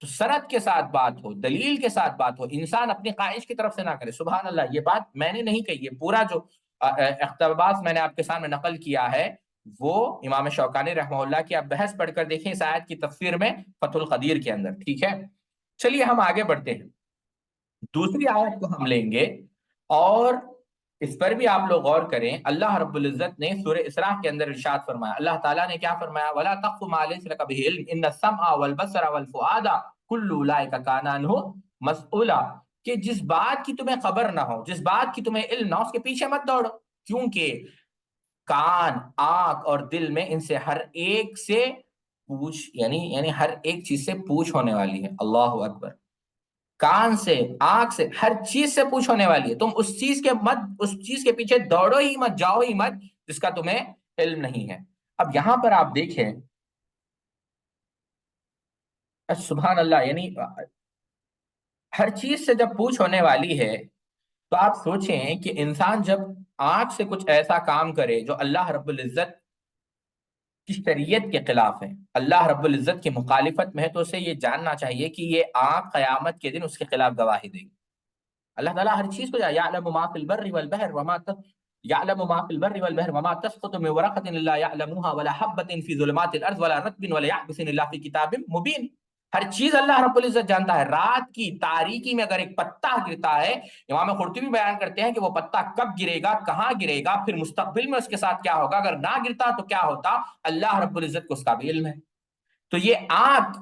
تو سند کے ساتھ بات ہو، دلیل کے ساتھ بات ہو، انسان اپنی خواہش کی طرف سے نہ کرے۔ سبحان اللہ، یہ بات میں نے نہیں کہی، یہ پورا جو اقتباس میں نے آپ کے سامنے نقل کیا ہے وہ امام شوکانی رحمہ اللہ کی، آپ بحث پڑھ کر دیکھیں اس آیت کی تفسیر میں فتح القدیر کے اندر، ٹھیک ہے؟ چلیے ہم آگے بڑھتے ہیں، دوسری آیت کو ہم لیں گے اور اس پر بھی آپ لوگ غور کریں۔ اللہ رب العزت نے سورہ اسراء کے اندر ارشاد فرمایا، اللہ تعالیٰ نے کیا فرمایا؟ وَلَا تَقْفُ مَا لَيْسَ لَكَ بِهِ عِلْمٌ إِنَّ السَّمْعَ وَالْبَصَرَ وَالْفُؤَادَ كُلُّ أُولَٰئِكَ كَانَ عَنْهُ مَسْئُولًا، کہ جس بات کی تمہیں خبر نہ ہو، جس بات کی تمہیں علم نہ ہو، اس کے پیچھے مت دوڑو، کیونکہ کان، آنکھ اور دل میں ان سے ہر ایک سے پوچھ، یعنی ہر ایک چیز سے پوچھ ہونے والی ہے۔ اللہ اکبر! کان سے، آنکھ سے، ہر چیز سے پوچھ ہونے والی ہے، تم اس چیز کے پیچھے دوڑو ہی مت، جاؤ ہی مت جس کا تمہیں علم نہیں ہے۔ اب یہاں پر آپ دیکھیں، سبحان اللہ، یعنی ہر چیز سے جب پوچھ ہونے والی ہے تو آپ سوچیں کہ انسان جب آنکھ سے کچھ ایسا کام کرے جو اللہ رب العزت کی شریعت کے خلاف ہے، اللہ رب العزت کی مخالفت میں ہے، تو اسے یہ جاننا چاہیے کہ یہ آنکھ قیامت کے دن اس کے خلاف گواہی دے گی۔ اللہ تعالیٰ ہر چیز کو یعلم ما فی البر والبحر یعلم ما فی البر والبحر وما تسقط من ورقۃ الا یعلمها ولا حبۃ فی ظلمات الارض ولا رطب ولا یابس الا فی کتاب مبین۔ ہر چیز اللہ رب العزت جانتا ہے۔ رات کی تاریکی میں اگر ایک پتا گرتا ہے، امام قرطبی بیان کرتے ہیں کہ وہ پتا کب گرے گا، کہاں گرے گا، پھر مستقبل میں اس کے ساتھ کیا ہوگا، اگر نہ گرتا تو کیا ہوتا، اللہ رب العزت کو اس کا بھی علم ہے۔ تو یہ آنکھ،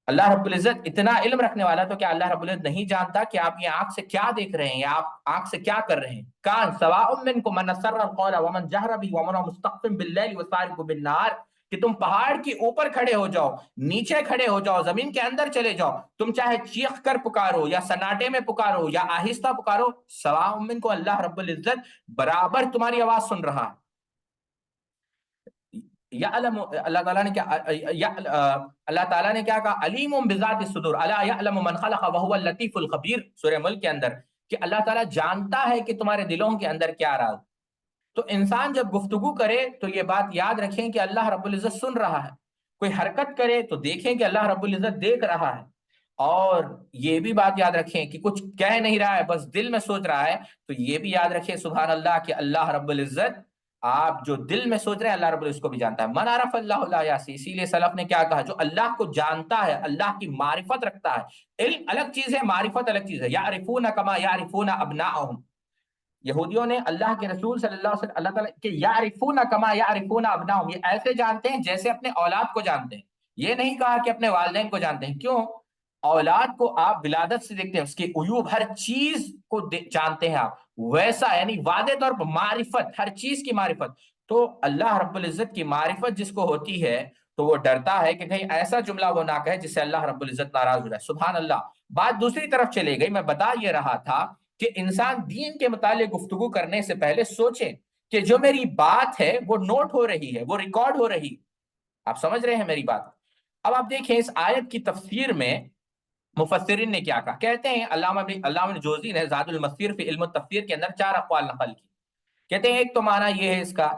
اللہ رب العزت اتنا علم رکھنے والا، تو کیا اللہ رب العزت نہیں جانتا کہ آپ یہ آنکھ سے کیا دیکھ رہے ہیں یا آپ آنکھ سے کیا کر رہے ہیں؟ کان سواء منکم من اسر القول ومن جہر به ومن هو مستخف باللیل وسارق بالنہار، کہ تم پہاڑ کے اوپر کھڑے ہو جاؤ، نیچے کھڑے ہو جاؤ، زمین کے اندر چلے جاؤ، تم چاہے چیخ کر پکارو یا سناٹے میں پکارو یا آہستہ پکارو، سواء منکم، اللہ رب العزت برابر تمہاری آواز سن رہا ہے۔ یعلم، اللہ تعالیٰ نے اللہ تعالیٰ نے کیا کہا؟ علیم بذات الصدور، الا یعلم من خلق وهو اللطیف الخبیر، سورہ ملک کے اندر، کہ اللہ تعالیٰ جانتا ہے کہ تمہارے دلوں کے اندر کیا راز۔ تو انسان جب گفتگو کرے تو یہ بات یاد رکھیں کہ اللہ رب العزت سن رہا ہے، کوئی حرکت کرے تو دیکھیں کہ اللہ رب العزت دیکھ رہا ہے، اور یہ بھی بات یاد رکھیں کہ کچھ کہہ نہیں رہا ہے، بس دل میں سوچ رہا ہے، تو یہ بھی یاد رکھیں سبحان اللہ کہ اللہ رب العزت آپ جو دل میں سوچ رہے ہیں اللہ رب العزت کو بھی جانتا ہے۔ من عرف اللہ لا یعصی، اسی لیے سلف نے کیا کہا؟ جو اللہ کو جانتا ہے، اللہ کی معرفت رکھتا ہے، علم الگ چیز ہے، معرفت الگ چیز ہے۔ یعرفون کما یعرفون ابناءہم، یہودیوں نے اللہ کے رسول صلی اللہ علیہ وسلم، اللہ تعالیٰ کہ یعرفون کما یعرفون ابناءہم، یہ ایسے جانتے ہیں جیسے اپنے اولاد کو جانتے ہیں۔ یہ نہیں کہا کہ اپنے والدین کو جانتے ہیں، کیوں؟ اولاد کو آپ ولادت سے دیکھتے ہیں، اس کے عیوب ہر چیز کو جانتے ہیں آپ، ویسا یعنی واضح طور پر معرفت، ہر چیز کی معرفت۔ تو اللہ رب العزت کی معرفت جس کو ہوتی ہے تو وہ ڈرتا ہے کہ کہیں ایسا جملہ وہ نہ کہے جس سے اللہ رب العزت ناراض ہو جائے۔ سبحان اللہ۔ بات دوسری طرف چلے گئی، میں بتا یہ رہا تھا کہ انسان دین کے متعلق گفتگو کرنے سے پہلے سوچیں کہ جو میری بات ہے وہ نوٹ ہو رہی ہے، وہ ریکارڈ ہو رہی۔ آپ سمجھ رہے ہیں میری بات؟ اب آپ دیکھیں اس آیت کی تفسیر میں مفسرین نے کیا کہا۔ کہتے ہیں علامہ جوزی نے زاد المسیر فی علم التفسیر کے اندر 4 اقوال نقل کی۔ کہتے ہیں ایک تو معنی یہ ہے اس کا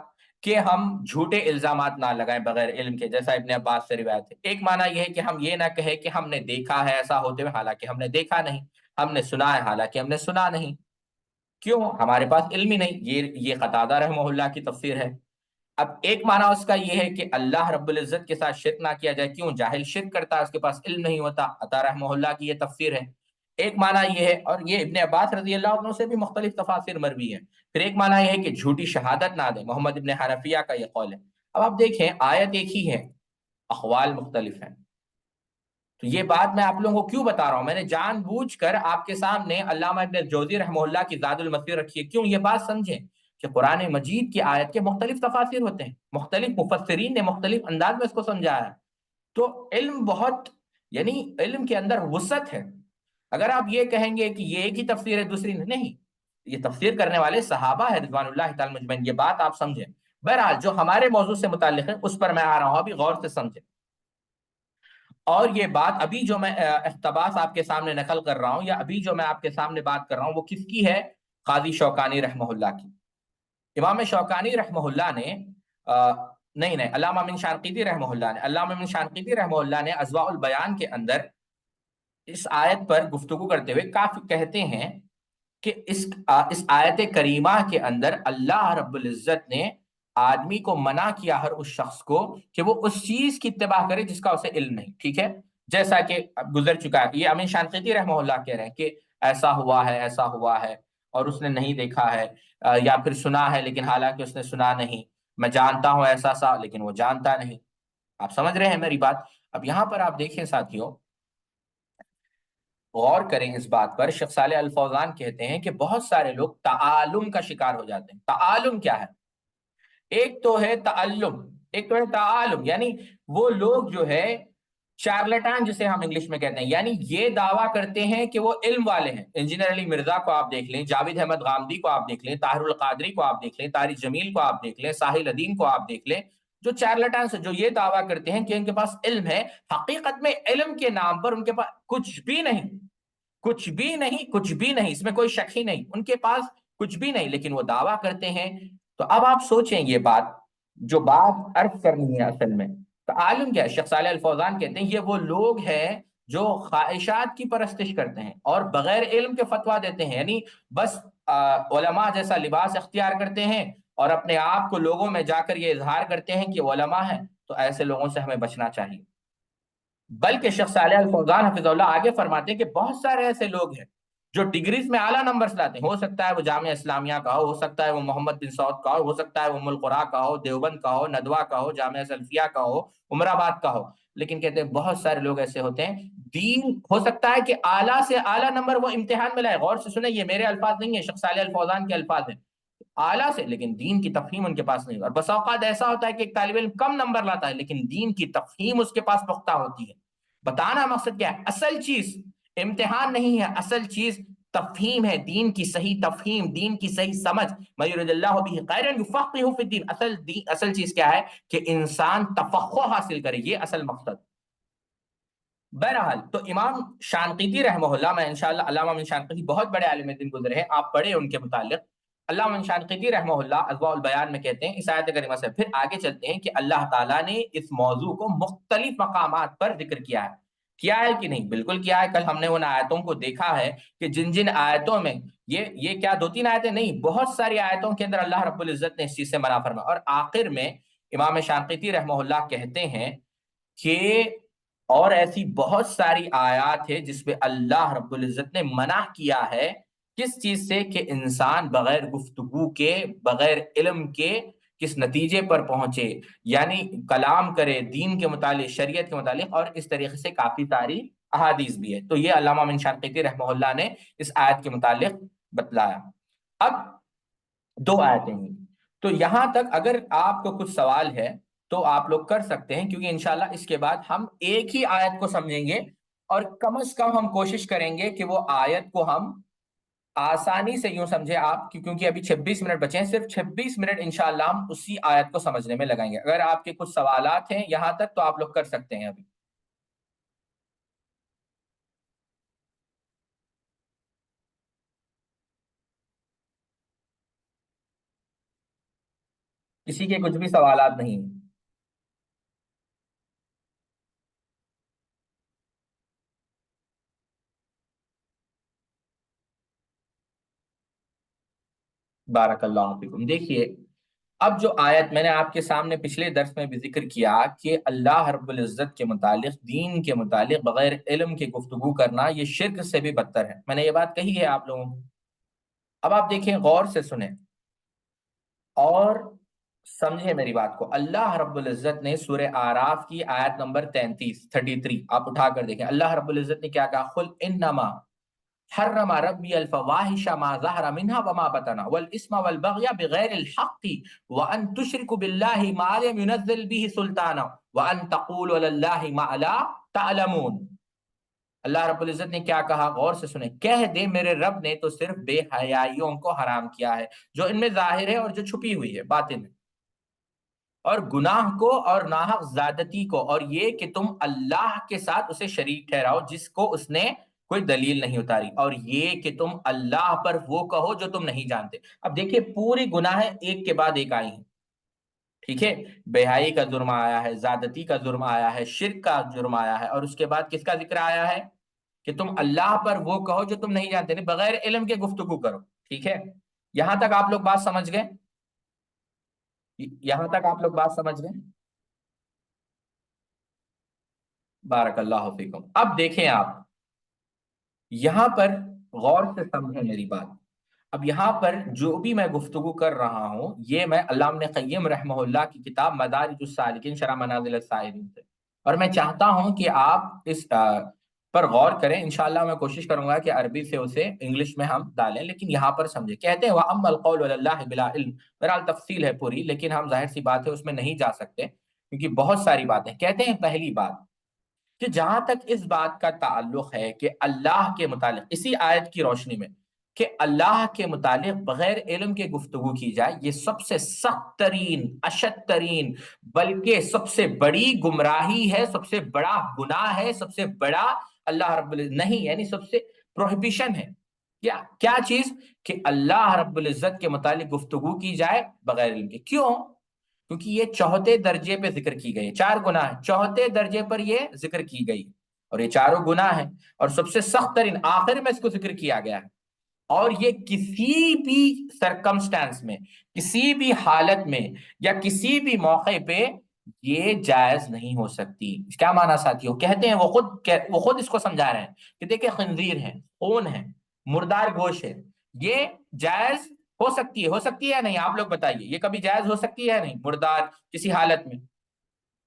کہ ہم جھوٹے الزامات نہ لگائیں بغیر علم کے، جیسا ابن عباس سے روایت ہے۔ ایک معنی یہ ہے کہ ہم یہ نہ کہیں کہ ہم نے دیکھا ہے ایسا ہوتے ہوئے، حالانکہ ہم نے دیکھا نہیں، ہم نے سنا ہے حالانکہ ہم نے سنا نہیں، کیوں؟ ہمارے پاس علم ہی نہیں۔ یہ قتادہ رحمہ اللہ کی تفسیر ہے۔ اب ایک معنی اس کا یہ ہے کہ اللہ رب العزت کے ساتھ شرک نہ کیا جائے، کیوں؟ جاہل شرک کرتا ہے، اس کے پاس علم نہیں ہوتا۔ عطا رحمہ اللہ کی یہ تفسیر ہے۔ ایک معنی یہ ہے، اور یہ ابن عباس رضی اللہ عنہ سے بھی مختلف تفاسیر مروی ہیں۔ پھر ایک معنی یہ ہے کہ جھوٹی شہادت نہ دے، محمد ابن حنفیہ کا یہ قول ہے۔ اب آپ دیکھیں آیت ایک ہی ہے، اقوال مختلف ہیں، تو یہ بات میں آپ لوگوں کو کیوں بتا رہا ہوں؟ میں نے جان بوجھ کر آپ کے سامنے علامہ ابن جوزی رحمہ اللہ کی زاد المسیر رکھی ہے، کیوں؟ یہ بات سمجھیں کہ قرآن مجید کی آیت کے مختلف تفاسیر ہوتے ہیں، مختلف مفسرین نے مختلف انداز میں اس کو سمجھایا ہے۔ تو علم بہت، یعنی علم کے اندر وسعت ہے۔ اگر آپ یہ کہیں گے کہ یہ ایک ہی تفسیر ہے دوسری نہیں، یہ تفسیر کرنے والے صحابہ ہے رضوان اللہ تعالی مجمعین، یہ بات آپ سمجھیں۔ بہرحال جو ہمارے موضوع سے متعلق ہے اس پر میں آ رہا ہوں، ابھی غور سے سمجھیں۔ اور یہ بات ابھی جو میں اقتباس آپ کے سامنے نقل کر رہا ہوں، یا ابھی جو میں آپ کے سامنے بات کر رہا ہوں، وہ کس کی ہے؟ قاضی شوکانی رحمہ اللہ کی۔ امام شوکانی رحمہ اللہ نے نہیں، علامہ امین شانقیطی رحمہ اللہ نے، علامہ امین شانقیطی رحمہ اللہ نے اضواء البیان کے اندر اس آیت پر گفتگو کرتے ہوئے کافی کہتے ہیں کہ اس آیت کریمہ کے اندر اللہ رب العزت نے آدمی کو منع کیا، ہر اس شخص کو، کہ وہ اس چیز کی اتباع کرے جس کا اسے علم نہیں، ٹھیک ہے؟ جیسا کہ اب گزر چکا ہے، یہ امین شانقیطی رحمہ اللہ کہہ رہے ہیں کہ ایسا ہوا ہے، ایسا ہوا ہے، اور اس نے نہیں دیکھا ہے، یا پھر سنا ہے لیکن حالانکہ اس نے سنا نہیں، میں جانتا ہوں ایسا سا لیکن وہ جانتا نہیں۔ آپ سمجھ رہے ہیں میری بات؟ اب یہاں پر آپ دیکھیں ساتھیوں، غور کریں اس بات پر، شیخ صالح الفوزان کہتے ہیں کہ بہت سارے لوگ تعالم کا شکار ہو جاتے ہیں۔ تعالم کیا ہے؟ ایک تو ہے تعلم، ایک تو ہے تعالم، یعنی وہ لوگ جو ہے چارلٹان جسے ہم انگلش میں کہتے ہیں، یعنی یہ دعویٰ کرتے ہیں کہ وہ علم والے ہیں۔ انجینئر علی مرزا کو آپ دیکھ لیں، جاوید احمد غامدی کو آپ دیکھ لیں، طاہر القادری کو آپ دیکھ لیں، طارق جمیل کو آپ دیکھ لیں، ساحل الدین کو آپ دیکھ لیں، جو چارلٹان سے جو یہ دعویٰ کرتے ہیں کہ ان کے پاس علم ہے، حقیقت میں علم کے نام پر ان کے پاس کچھ بھی نہیں، کچھ بھی نہیں، کچھ بھی نہیں، اس میں کوئی شک ہی نہیں، ان کے پاس کچھ بھی نہیں، لیکن وہ دعویٰ کرتے ہیں۔ تو اب آپ سوچیں، یہ بات جو بات عرض کرنی ہے اصل میں، تعلم کیا ہے؟ شیخ صالح الفوزان کہتے ہیں یہ وہ لوگ ہیں جو خواہشات کی پرستش کرتے ہیں اور بغیر علم کے فتویٰ دیتے ہیں، یعنی بس علماء جیسا لباس اختیار کرتے ہیں اور اپنے آپ کو لوگوں میں جا کر یہ اظہار کرتے ہیں کہ وہ علماء ہیں۔ تو ایسے لوگوں سے ہمیں بچنا چاہیے۔ بلکہ شیخ صالح الفوزان حفظ اللہ آگے فرماتے ہیں کہ بہت سارے ایسے لوگ ہیں جو ڈگریز میں اعلیٰ نمبرز لاتے ہیں، ہو سکتا ہے وہ جامعہ اسلامیہ کا ہو سکتا ہے وہ محمد بن سعود کا ہو سکتا ہے وہ ام القریٰ کا ہو، دیوبند کا ہو، ندوہ کا ہو، جامعہ سلفیہ کا ہو، عمر آباد کا ہو، لیکن کہتے ہیں بہت سارے لوگ ایسے ہوتے ہیں، دین ہو سکتا ہے کہ اعلیٰ سے اعلیٰ نمبر وہ امتحان میں لائے، غور سے سنیں، یہ میرے الفاظ نہیں ہیں، شیخ صالح الفوزان کے الفاظ ہیں، اعلیٰ سے، لیکن دین کی تفہیم ان کے پاس نہیں، اور بس اوقات ایسا ہوتا ہے کہ ایک طالب علم کم نمبر لاتا ہے لیکن دین کی تفہیم اس کے پاس پختہ ہوتی ہے۔ بتانا مقصد کیا ہے؟ اصل چیز امتحان نہیں ہے، اصل چیز تفہیم ہے، دین کی صحیح تفہیم، دین کی صحیح سمجھ، من یرید اللہ بہ خیرا یفقہہ فی الدین۔ اصل چیز کیا ہے کہ انسان تفقہ حاصل کرے، یہ اصل مقصد۔ بہرحال تو امام شانقیطی رحمہ اللہ، میں انشاءاللہ، علامہ من شانقیطی بہت بڑے عالم دین گزرے ہیں، آپ پڑھیں ان کے متعلق۔ علامہ من شانقیطی رحمہ اللہ اضواء البیان میں کہتے ہیں، اس آیت کریمہ سے پھر آگے چلتے ہیں کہ اللہ تعالیٰ نے اس موضوع کو مختلف مقامات پر ذکر کیا ہے کہ نہیں؟ بالکل کیا ہے۔ کل ہم نے ان آیتوں کو دیکھا ہے کہ جن جن آیتوں میں یہ کیا 2-3 آیتیں نہیں، بہت ساری آیتوں کے اندر اللہ رب العزت نے اس چیز سے منع فرمایا، اور آخر میں امام شانقیطی رحمہ اللہ کہتے ہیں کہ اور ایسی بہت ساری آیات ہے جس پہ اللہ رب العزت نے منع کیا ہے، کس چیز سے؟ کہ انسان بغیر گفتگو کے، بغیر علم کے کس نتیجے پر پہنچے، یعنی کلام کرے دین کے متعلق، شریعت کے متعلق، اور اس طریقے سے کافی ساری احادیث بھی ہے۔ تو یہ علامہ من شانقیطی رحمہ اللہ نے اس آیت کے متعلق بتلایا۔ اب 2 آیتیں ہیں، تو یہاں تک اگر آپ کو کچھ سوال ہے تو آپ لوگ کر سکتے ہیں، کیونکہ انشاءاللہ اس کے بعد ہم ایک ہی آیت کو سمجھیں گے، اور کم از کم ہم کوشش کریں گے کہ وہ آیت کو ہم آسانی سے یوں سمجھے آپ، کیونکہ ابھی 26 منٹ بچے ہیں، صرف 26 منٹ انشاءاللہ ہم اسی آیت کو سمجھنے میں لگائیں گے۔ اگر آپ کے کچھ سوالات ہیں یہاں تک تو آپ لوگ کر سکتے ہیں ابھی۔ کسی کے کچھ بھی سوالات نہیں ہیں؟ بارک اللہ فیکم۔ دیکھیے، اب جو آیت میں نے آپ کے سامنے پچھلے درس میں بھی ذکر کیا کہ اللہ رب العزت کے متعلق، دین کے متعلق بغیر علم کے گفتگو کرنا یہ شرک سے بھی بدتر ہے، میں نے یہ بات کہی ہے آپ لوگوں کو۔ اب آپ دیکھیں، غور سے سنیں اور سمجھیں میری بات کو۔ اللہ رب العزت نے سورہ آراف کی آیت نمبر 33 آپ اٹھا کر دیکھیں، اللہ رب العزت نے کیا کہا؟ قل انما حرم ربی الفواحش ما ظہر منها وما بطن والاسم والبغی بغیر الحق وان تشرکوا باللہ ما لم ينزل به سلطانا وان تقولوا علی اللہ ما لا تعلمون۔ اللہ رب العزت نے کیا کہا، غور سے سنیں، کہہ دے میرے رب نے تو صرف بے حیائیوں کو حرام کیا ہے، جو ان میں ظاہر ہے اور جو چھپی ہوئی ہے باطن میں، اور گناہ کو اور ناحق زیادتی کو، اور یہ کہ تم اللہ کے ساتھ اسے شریک ٹھہراؤ جس کو اس نے کوئی دلیل نہیں اتاری، اور یہ کہ تم اللہ پر وہ کہو جو تم نہیں جانتے۔ اب دیکھیے پوری گناہ ایک کے بعد ایک آئی ہیں، ٹھیک ہے، بے حیائی کا جرم آیا ہے، زیادتی کا جرم آیا ہے، شرک کا جرم آیا ہے، اور اس کے بعد کس کا ذکر آیا ہے کہ تم اللہ پر وہ کہو جو تم نہیں جانتے، نہیں بغیر علم کے گفتگو کرو، ٹھیک ہے۔ یہاں تک آپ لوگ بات سمجھ گئے؟ یہاں تک آپ لوگ بات سمجھ گئے؟ بارک اللہ فیکم۔ اب دیکھیں آپ یہاں پر غور سے سمجھیں میری بات۔ اب یہاں پر جو بھی میں گفتگو کر رہا ہوں یہ میں علامہ ابن قیم رحمہ اللہ کی کتاب مدارج السالکین شرح منازل السائرین سے، اور میں چاہتا ہوں کہ آپ اس پر غور کریں۔ انشاءاللہ میں کوشش کروں گا کہ عربی سے اسے انگلش میں ہم ڈالیں، لیکن یہاں پر سمجھیں۔ کہتے ہیں وَأَمَّا الْقَوْلُ عَلَى اللَّهِ بِلَا عِلْمٍ، بہرحال تفصیل ہے پوری، لیکن ہم ظاہر سی بات ہے اس میں نہیں جا سکتے کیونکہ بہت ساری باتیں۔ کہتے ہیں پہلی بات کہ جہاں تک اس بات کا تعلق ہے کہ اللہ کے متعلق اسی آیت کی روشنی میں کہ اللہ کے متعلق بغیر علم کے گفتگو کی جائے، یہ سب سے سخت ترین، اشد ترین، بلکہ سب سے بڑی گمراہی ہے، سب سے بڑا گناہ ہے، سب سے بڑا اللہ رب العزت نہیں، یعنی سب سے پروہیبیشن ہے۔ کیا چیز؟ کہ اللہ رب العزت کے متعلق گفتگو کی جائے بغیر علم کے۔ کیوں؟ کیونکہ یہ چوتھے درجے پہ ذکر کی گئی، چار گناہ ہیں، چوتھے درجے پر یہ ذکر کی گئی، اور یہ چاروں گناہ ہیں، اور سب سے سخت ترین آخر میں اس کو ذکر کیا گیا ہے، اور یہ کسی بھی سرکمسٹانس میں، کسی بھی حالت میں یا کسی بھی موقع پہ یہ جائز نہیں ہو سکتی۔ کیا معنی ساتھیوں؟ کہتے ہیں وہ خود اس کو سمجھا رہے ہیں کہ دیکھیں خنزیر ہے، خون ہے، مردار گوشت ہے، یہ جائز ہو سکتی ہے یا نہیں؟ آپ لوگ بتائیے، یہ کبھی جائز ہو سکتی ہے یا نہیں؟ مردار کسی حالت میں،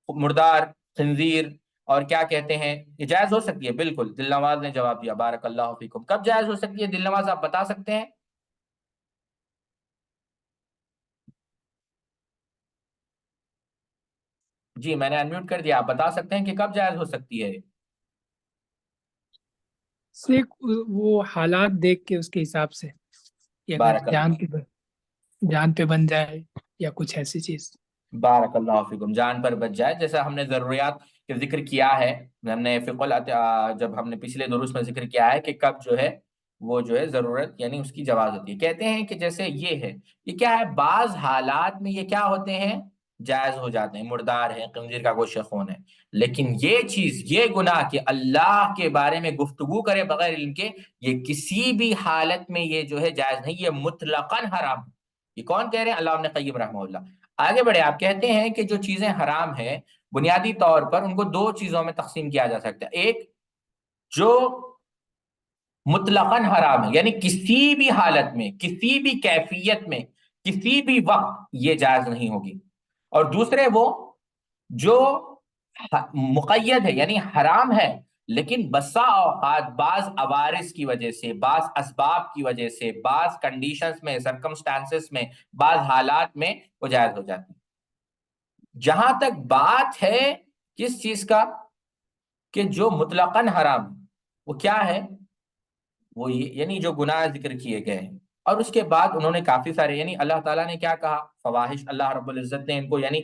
مردار، خنزیر، اور کیا کہتے ہیں، یہ جائز ہو سکتی ہے؟ بالکل، دل نواز نے جواب دیا، بارک اللہ فیکم۔ کب جائز ہو سکتی ہے دل نواز، آپ بتا سکتے ہیں؟ جی میں نے انمیوٹ کر دیا، آپ بتا سکتے ہیں کہ کب جائز ہو سکتی ہے؟ سے وہ حالات دیکھ کے اس کے حساب سے، کہ اگر بارک اللہ، جان پہ بن جائے یا کچھ ایسی چیز۔ بارک اللہ فیکم، جان پر بچ جائے، جیسا ہم نے ضروریات کے ذکر کیا ہے، ہم نے جب ہم نے پچھلے دروس میں ذکر کیا ہے کہ کب جو ہے وہ جو ہے ضرورت یعنی اس کی جواز ہوتی ہے۔ کہتے ہیں کہ جیسے یہ ہے، یہ کیا ہے، بعض حالات میں یہ کیا ہوتے ہیں، جائز ہو جاتے ہیں، مردار ہے، خنزیر کا گوشت خون ہے، لیکن یہ چیز، یہ گناہ کہ اللہ کے بارے میں گفتگو کرے بغیر علم کے، یہ کسی بھی حالت میں یہ جو ہے جائز نہیں، یہ مطلقاً حرام ہے۔ یہ کون کہہ رہے ہیں؟ علامہ ابن قیم رحمہ اللہ۔ آگے بڑھے، آپ کہتے ہیں کہ جو چیزیں حرام ہیں بنیادی طور پر ان کو دو چیزوں میں تقسیم کیا جا سکتا ہے۔ ایک جو مطلقاً حرام ہے، یعنی کسی بھی حالت میں، کسی بھی کیفیت میں، کسی بھی وقت یہ جائز نہیں ہوگی، اور دوسرے وہ جو مقید ہے، یعنی حرام ہے لیکن بسا اوقات بعض عوارض کی وجہ سے، بعض اسباب کی وجہ سے، بعض کنڈیشنز میں، سرکمسٹانسز میں، بعض حالات میں وہ جائز ہو جاتی ہے۔ جہاں تک بات ہے کس چیز کا کہ جو مطلقاً حرام، وہ کیا ہے، وہ یعنی جو گناہ ذکر کیے گئے ہیں، اور اس کے بعد انہوں نے کافی سارے، یعنی اللہ تعالیٰ نے کیا کہا، فواحش، اللہ رب العزت نے ان کو، یعنی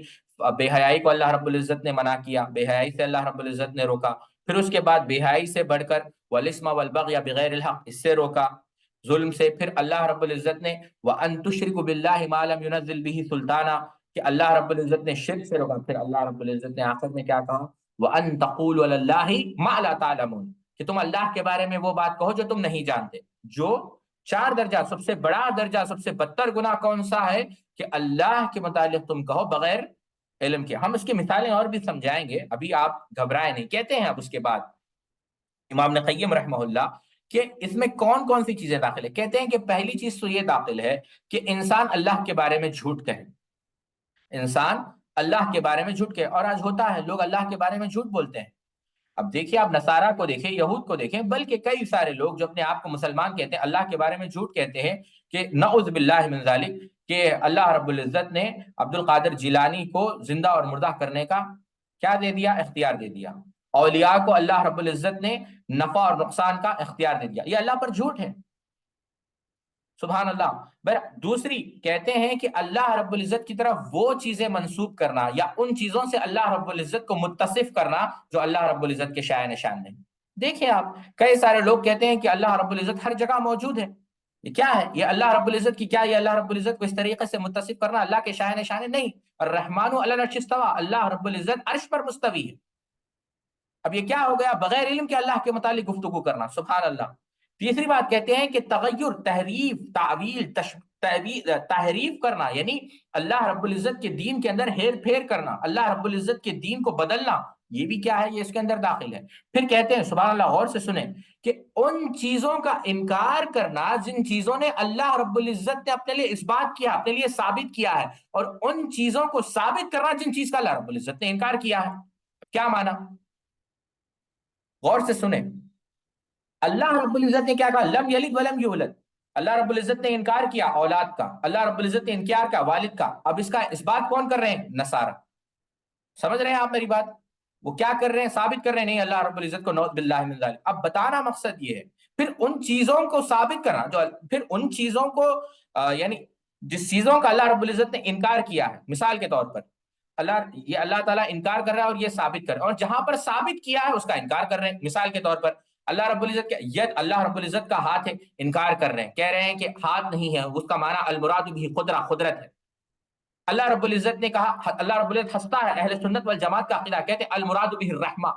بے حیائی کو اللہ رب العزت نے منع کیا، بے حیائی سے اللہ رب العزت نے روکا، پھر اس کے بعد بے حیائی سے بڑھ کر والاسم والبغی بغیر الحق، اس سے روکا، ظلم سے، پھر اللہ رب العزت نے وَأَن تُشْرِكُوا بِاللَّهِ مَا لَمْ يُنَزِّلْ بِهِ سُلْطَانًا، کہ اللہ رب العزت نے شرک سے روکا، پھر اللہ رب العزت نے آخر میں کیا کہا، وَأَن تَقُولُوا عَلَى اللَّهِ مَا لَا تَعْلَمُونَ، کہ تم اللہ کے بارے میں وہ بات کہو جو تم نہیں جانتے۔ جو چار درجہ، سب سے بڑا درجہ، سب سے بدتر گناہ کون سا ہے کہ اللہ کے متعلق تم کہو بغیر علم کے۔ ہم اس کی مثالیں اور بھی سمجھائیں گے، ابھی آپ گھبرائے نہیں۔ کہتے ہیں اب اس کے بعد امام ابن قیم رحمہ اللہ کہ اس میں کون کون سی چیزیں داخل ہے۔ کہتے ہیں کہ پہلی چیز تو یہ داخل ہے کہ انسان اللہ کے بارے میں جھوٹ کہے، انسان اللہ کے بارے میں جھوٹ کہے، اور آج ہوتا ہے لوگ اللہ کے بارے میں جھوٹ بولتے ہیں۔ اب دیکھیے آپ نصارہ کو دیکھیں، یہود کو دیکھیں، بلکہ کئی سارے لوگ جو اپنے آپ کو مسلمان کہتے ہیں اللہ کے بارے میں جھوٹ کہتے ہیں کہ نعوذ باللہ من ذالک، کہ اللہ رب العزت نے عبد القادر جیلانی کو زندہ اور مردہ کرنے کا کیا دے دیا؟ اختیار دے دیا۔ اولیاء کو اللہ رب العزت نے نفع اور نقصان کا اختیار دے دیا۔ یہ اللہ پر جھوٹ ہے، سبحان اللہ۔ دوسری کہتے ہیں کہ اللہ رب العزت کی طرف وہ چیزیں منسوب کرنا یا ان چیزوں سے اللہ رب العزت کو متصف کرنا جو اللہ رب العزت کے شائع نشان نہیں۔ دیکھیں آپ، کئی سارے لوگ کہتے ہیں کہ اللہ رب العزت ہر جگہ موجود ہے۔ یہ کیا ہے؟ یہ اللہ رب العزت کی کیا؟ یہ اللہ رب العزت کو اس طریقے سے متصف کرنا اللہ کے شائع نشان نہیں۔ الرحمن علی العرش استوى، اللہ رب العزت عرش پر مستوی ہے۔ اب یہ کیا ہو گیا؟ بغیر علم کے اللہ کے متعلق گفتگو کرنا، سبحان اللہ۔ تیسری بات کہتے ہیں کہ تغیر، تحریف، تعویل، تحریف کرنا، یعنی اللہ رب العزت کے دین کے اندر ہیر پھیر کرنا، اللہ رب العزت کے دین کو بدلنا، یہ بھی کیا ہے؟ یہ اس کے اندر داخل ہے۔ پھر کہتے ہیں سبحان اللہ، غور سے سنیں، کہ ان چیزوں کا انکار کرنا جن چیزوں نے اللہ رب العزت نے اپنے لیے اس بات کیا، اپنے لیے ثابت کیا ہے، اور ان چیزوں کو ثابت کرنا جن چیز کا اللہ رب العزت نے انکار کیا ہے۔ کیا مانا؟ غور سے سنیں، اللہ رب العزت نے کیا کہا؟ لم یلد ولم یولد، اللہ رب العزت نے انکار کیا اولاد کا، اللہ رب العزت نے انکار کیا والد کا۔ اب اس کا اس بات کون کر رہے ہیں؟ نصارہ۔ سمجھ رہے ہیں آپ میری بات؟ وہ کیا کر رہے ہیں؟ ثابت کر رہے ہیں نہیں اللہ رب العزت کو، نعوذ باللہ من ذالک۔ اب بتانا مقصد یہ ہے، پھر ان چیزوں کو ثابت کرنا جو پھر ان چیزوں کو یعنی جس چیزوں کا اللہ رب العزت نے انکار کیا ہے، مثال کے طور پر اللہ تعالیٰ انکار کر رہا ہے اور یہ ثابت کر رہا ہے، اور جہاں پر ثابت کیا ہے اس کا انکار کر رہے ہیں۔ مثال کے طور پر اللہ رب العزت کا ید، اللہ رب العزت کا ہاتھ ہے، انکار کر رہے ہیں، کہہ رہے ہیں کہ ہاتھ نہیں ہے، اس کا معنی المراد بھی قدرت ہے۔ اللہ رب العزت نے کہا اللہ رب العزت ہنستا ہے، اہل سنت والجماعت کا عقیدہ کہتے ہیں المراد بھی الرحمہ،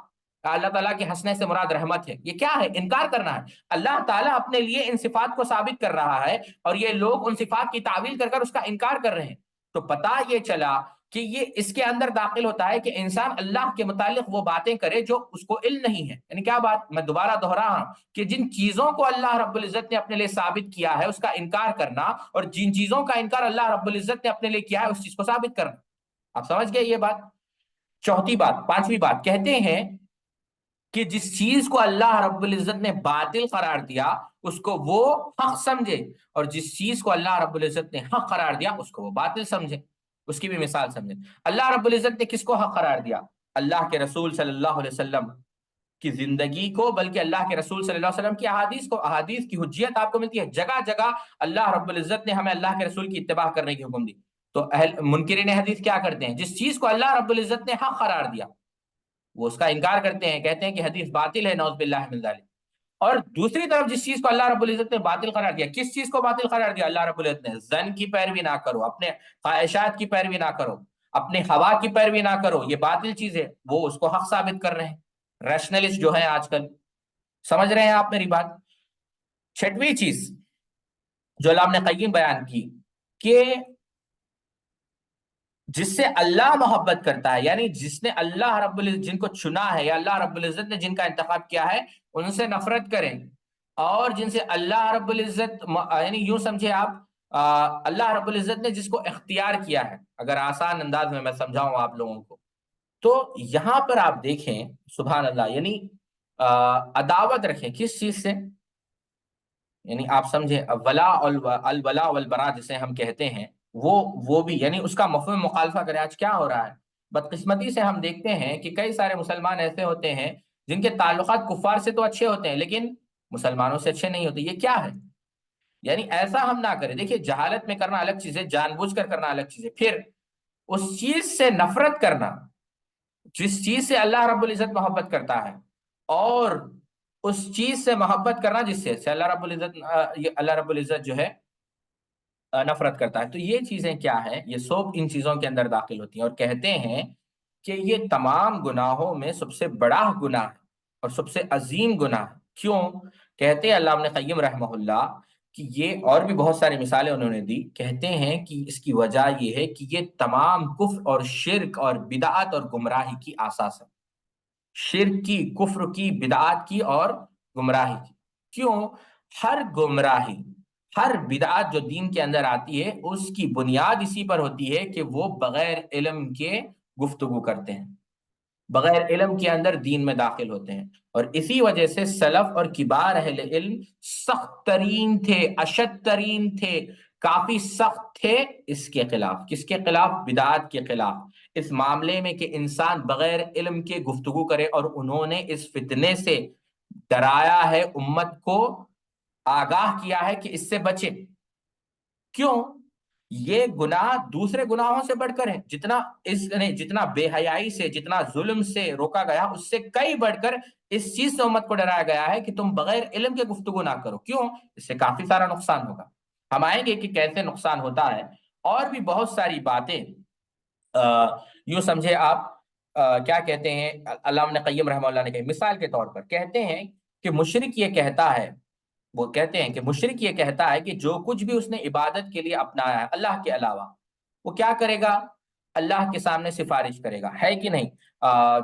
اللہ تعالیٰ کے ہنسنے سے مراد رحمت ہے۔ یہ کیا ہے؟ انکار کرنا ہے۔ اللہ تعالیٰ اپنے لیے ان صفات کو ثابت کر رہا ہے اور یہ لوگ ان صفات کی تعویل کر اس کا انکار کر رہے ہیں۔ تو پتہ یہ چلا کہ یہ اس کے اندر داخل ہوتا ہے کہ انسان اللہ کے متعلق وہ باتیں کرے جو اس کو علم نہیں ہے۔ یعنی کیا بات؟ میں دوبارہ دوہرا رہا ہوں کہ جن چیزوں کو اللہ رب العزت نے اپنے لیے ثابت کیا ہے اس کا انکار کرنا، اور جن چیزوں کا انکار اللہ رب العزت نے اپنے لیے کیا ہے اس چیز کو ثابت کرنا۔ آپ سمجھ گئے یہ بات؟ چوتھی بات، پانچویں بات کہتے ہیں کہ جس چیز کو اللہ رب العزت نے باطل قرار دیا اس کو وہ حق سمجھے، اور جس چیز کو اللہ رب العزت نے حق قرار دیا اس کو وہ باطل سمجھے۔ اس کی بھی مثال سمجھیں۔ اللہ رب العزت نے کس کو حق قرار دیا؟ اللہ کے رسول صلی اللہ علیہ وسلم کی زندگی کو، بلکہ اللہ کے رسول صلی اللہ علیہ وسلم کی احادیث کو۔ احادیث کی حجیت آپ کو ملتی ہے جگہ جگہ، اللہ رب العزت نے ہمیں اللہ کے رسول کی اتباع کرنے کی حکم دی۔ تو منکرین حدیث کیا کرتے ہیں؟ جس چیز کو اللہ رب العزت نے حق قرار دیا وہ اس کا انکار کرتے ہیں، کہتے ہیں کہ حدیث باطل ہے، نعوذ باللہ من ذالک۔ اور دوسری طرف جس چیز کو اللہ رب العزت نے باطل قرار دیا، کس چیز کو باطل قرار دیا اللہ رب العزت نے؟ ظن کی پیروی نہ کرو، اپنے خواہشات کی پیروی نہ کرو، اپنے ہوا کی پیروی نہ کرو، یہ باطل چیز ہے، وہ اس کو حق ثابت کر رہے ہیں ریشنلسٹ جو ہیں آج کل۔ سمجھ رہے ہیں آپ میری بات؟ چھٹویں چیز جو علامہ ابن قیم بیان کی کہ جس سے اللہ محبت کرتا ہے، یعنی جس نے اللہ رب العزت جن کو چنا ہے یا اللہ رب العزت نے جن کا انتخاب کیا ہے ان سے نفرت کریں، اور جن سے اللہ رب العزت یعنی یوں سمجھے آپ اللہ رب العزت نے جس کو اختیار کیا ہے، اگر آسان انداز میں سمجھاؤں آپ لوگوں کو، تو یہاں پر آپ دیکھیں سبحان اللہ، یعنی عداوت رکھیں کس چیز سے؟ یعنی آپ سمجھیں الولا والبرا جسے ہم کہتے ہیں، وہ بھی یعنی اس کا مفہوم مخالفہ کرے۔ آج کیا ہو رہا ہے؟ بدقسمتی سے ہم دیکھتے ہیں کہ کئی سارے مسلمان ایسے ہوتے ہیں جن کے تعلقات کفار سے تو اچھے ہوتے ہیں لیکن مسلمانوں سے اچھے نہیں ہوتے۔ یہ کیا ہے؟ یعنی ایسا ہم نہ کریں۔ دیکھیے جہالت میں کرنا الگ چیز ہے، جان بوجھ کر کرنا الگ چیز ہے۔ پھر اس چیز سے نفرت کرنا جس چیز سے اللہ رب العزت محبت کرتا ہے، اور اس چیز سے محبت کرنا جس سے اللہ رب العزت جو ہے نفرت کرتا ہے۔ تو یہ چیزیں کیا ہیں؟ یہ سب ان چیزوں کے اندر داخل ہوتی ہیں، اور کہتے ہیں کہ یہ تمام گناہوں میں سب سے بڑا گناہ ہے اور سب سے عظیم گناہ ہے۔ کیوں؟ کہتے ہیں علامہ ابن قیم رحمہ اللہ کہ یہ، اور بھی بہت ساری مثالیں انہوں نے دی، کہتے ہیں کہ اس کی وجہ یہ ہے کہ یہ تمام کفر اور شرک اور بدعت اور گمراہی کی اساس ہے۔ شرک کی، کفر کی، بدعات کی اور گمراہی کی۔ کیوں؟ ہر گمراہی، ہر بدعات جو دین کے اندر آتی ہے اس کی بنیاد اسی پر ہوتی ہے کہ وہ بغیر علم کے گفتگو کرتے ہیں۔ بغیر علم کے اندر دین میں داخل ہوتے ہیں. اور اسی وجہ سے سلف اور کبار اہل علم سخت ترین تھے، اشد ترین تھے، کافی سخت تھے اس کے خلاف. کس کے خلاف؟ بدعات کے خلاف. اس معاملے میں کہ انسان بغیر علم کے گفتگو کرے، اور انہوں نے اس فتنے سے ڈرایا ہے امت کو، آگاہ کیا ہے کہ اس سے بچے. کیوں؟ یہ گناہ دوسرے گناہوں سے بڑھ کر ہے. جتنا بے حیائی سے، جتنا ظلم سے روکا گیا، اس سے کئی بڑھ کر اس چیز سے امت کو ڈرایا گیا ہے کہ تم بغیر علم کے گفتگو نہ کرو. کیوں؟ اس سے کافی سارا نقصان ہوگا. ہم آئیں گے کہ کیسے نقصان ہوتا ہے. اور بھی بہت ساری باتیں یوں سمجھے آپ، کیا کہتے ہیں، علامہ ابن قیم رحمہ اللہ نے کہی. مثال کے طور پر کہتے ہیں کہ مشرک یہ کہتا ہے، وہ کہتے ہیں کہ مشرک یہ کہتا ہے کہ جو کچھ بھی اس نے عبادت کے لیے اپنایا ہے اللہ کے علاوہ، وہ کیا کرے گا؟ اللہ کے سامنے سفارش کرے گا. ہے کہ نہیں؟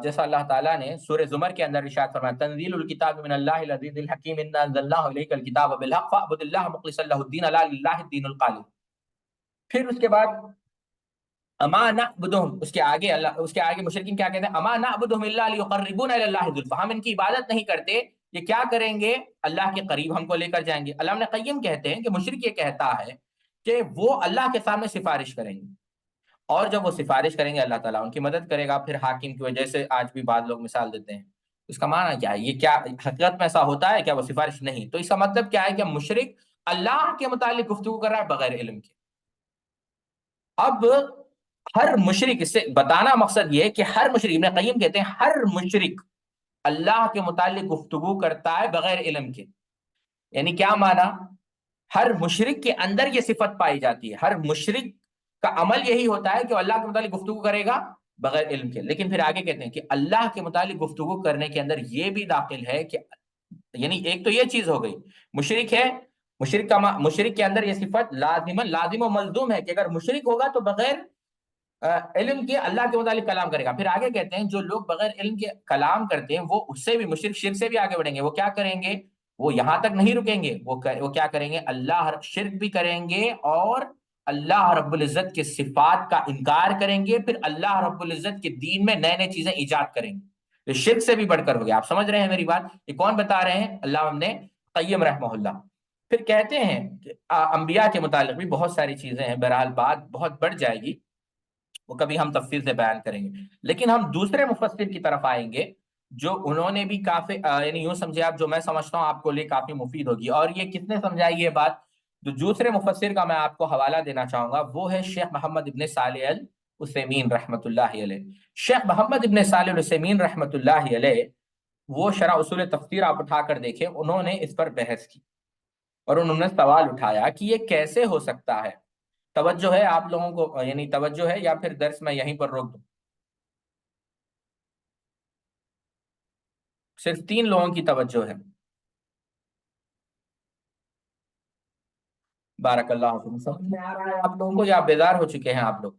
جیسا اللہ تعالیٰ نے سورہ زمر کے اندر ارشاد فرمایا، تنزیل الکتاب من اللہ العزیز الحکیم، انا انزلنا الیک الکتاب بالحق فاعبد اللہ مخلصا لہ الدین الا للہ الدین الخالص. پھر اس کے بعد اما نعبدہم، اس کے آگے مشرکین کیا کہتے ہیں؟ اما نعبدہم الا لیقربونا الی اللہ زلفی، ہم ان کی عبادت نہیں کرتے، یہ کیا کریں گے؟ اللہ کے قریب ہم کو لے کر جائیں گے. علامہ ابن قیم کہتے ہیں کہ مشرک یہ کہتا ہے کہ وہ اللہ کے سامنے سفارش کریں گے، اور جب وہ سفارش کریں گے اللہ تعالیٰ ان کی مدد کرے گا. پھر حاکم کی وجہ سے آج بھی بعض لوگ مثال دیتے ہیں. اس کا معنی کیا ہے؟ یہ کیا حقیقت میں ایسا ہوتا ہے کیا؟ وہ سفارش نہیں. تو اس کا مطلب کیا ہے کہ مشرک اللہ کے متعلق گفتگو کر رہا ہے بغیر علم کے. اب ہر مشرک، اس سے بتانا مقصد یہ ہے کہ ہر مشرک، ابن قیم کہتے ہیں ہر مشرک اللہ کے متعلق گفتگو کرتا ہے بغیر علم کے. یعنی کیا مانا؟ ہر مشرک کے اندر یہ صفت پائی جاتی ہے. ہر مشرک کا عمل یہی ہوتا ہے کہ وہ اللہ کے متعلق گفتگو کرے گا بغیر علم کے. لیکن پھر آگے کہتے ہیں کہ اللہ کے متعلق گفتگو کرنے کے اندر یہ بھی داخل ہے کہ، یعنی ایک تو یہ چیز ہو گئی، مشرک ہے، مشرک کے اندر یہ صفت لازم و ملزوم ہے کہ اگر مشرک ہوگا تو بغیر علم کے اللہ کے متعلق کلام کرے گا. پھر آگے کہتے ہیں جو لوگ بغیر علم کے کلام کرتے ہیں وہ اس سے بھی مشرک، شرک سے بھی آگے بڑھیں گے. وہ کیا کریں گے؟ وہ یہاں تک نہیں رکیں گے، وہ کیا کریں گے؟ اللہ شرک بھی کریں گے، اور اللہ رب العزت کے صفات کا انکار کریں گے. پھر اللہ رب العزت کے دین میں نئے نئے چیزیں ایجاد کریں گے. تو شرک سے بھی بڑھ کر ہو گیا. آپ سمجھ رہے ہیں میری بات؟ یہ کون بتا رہے ہیں؟ علامہ ابن قیم رحمہ اللہ. پھر کہتے ہیں کہ انبیاء کے متعلق بھی بہت ساری چیزیں ہیں. بہرحال بات بہت بڑھ جائے گی، وہ کبھی ہم تفصیل سے بیان کریں گے. لیکن ہم دوسرے مفسر کی طرف آئیں گے جو انہوں نے بھی کافی، یعنی یوں سمجھے آپ، جو میں سمجھتا ہوں آپ کو لیے کافی مفید ہوگی. اور یہ کس نے سمجھائی یہ بات؟ جو دوسرے مفسر کا میں آپ کو حوالہ دینا چاہوں گا وہ ہے شیخ محمد ابن صالح العثیمین رحمۃ اللہ علیہ. شیخ محمد ابن صالح العثیمین رحمۃ اللہ علیہ، وہ شرح اصول تفسیر آپ اٹھا کر دیکھیں، انہوں نے اس پر بحث کی اور انہوں نے سوال اٹھایا کہ یہ کیسے ہو سکتا ہے. توجہ ہے آپ لوگوں کو؟ یعنی توجہ ہے یا پھر درس میں یہیں پر روک دوں؟ صرف 3 لوگوں کی توجہ ہے. بارک اللہ فیکم. سمجھ میں آ رہا ہے آپ لوگوں کو یا بیدار ہو چکے ہیں آپ لوگ؟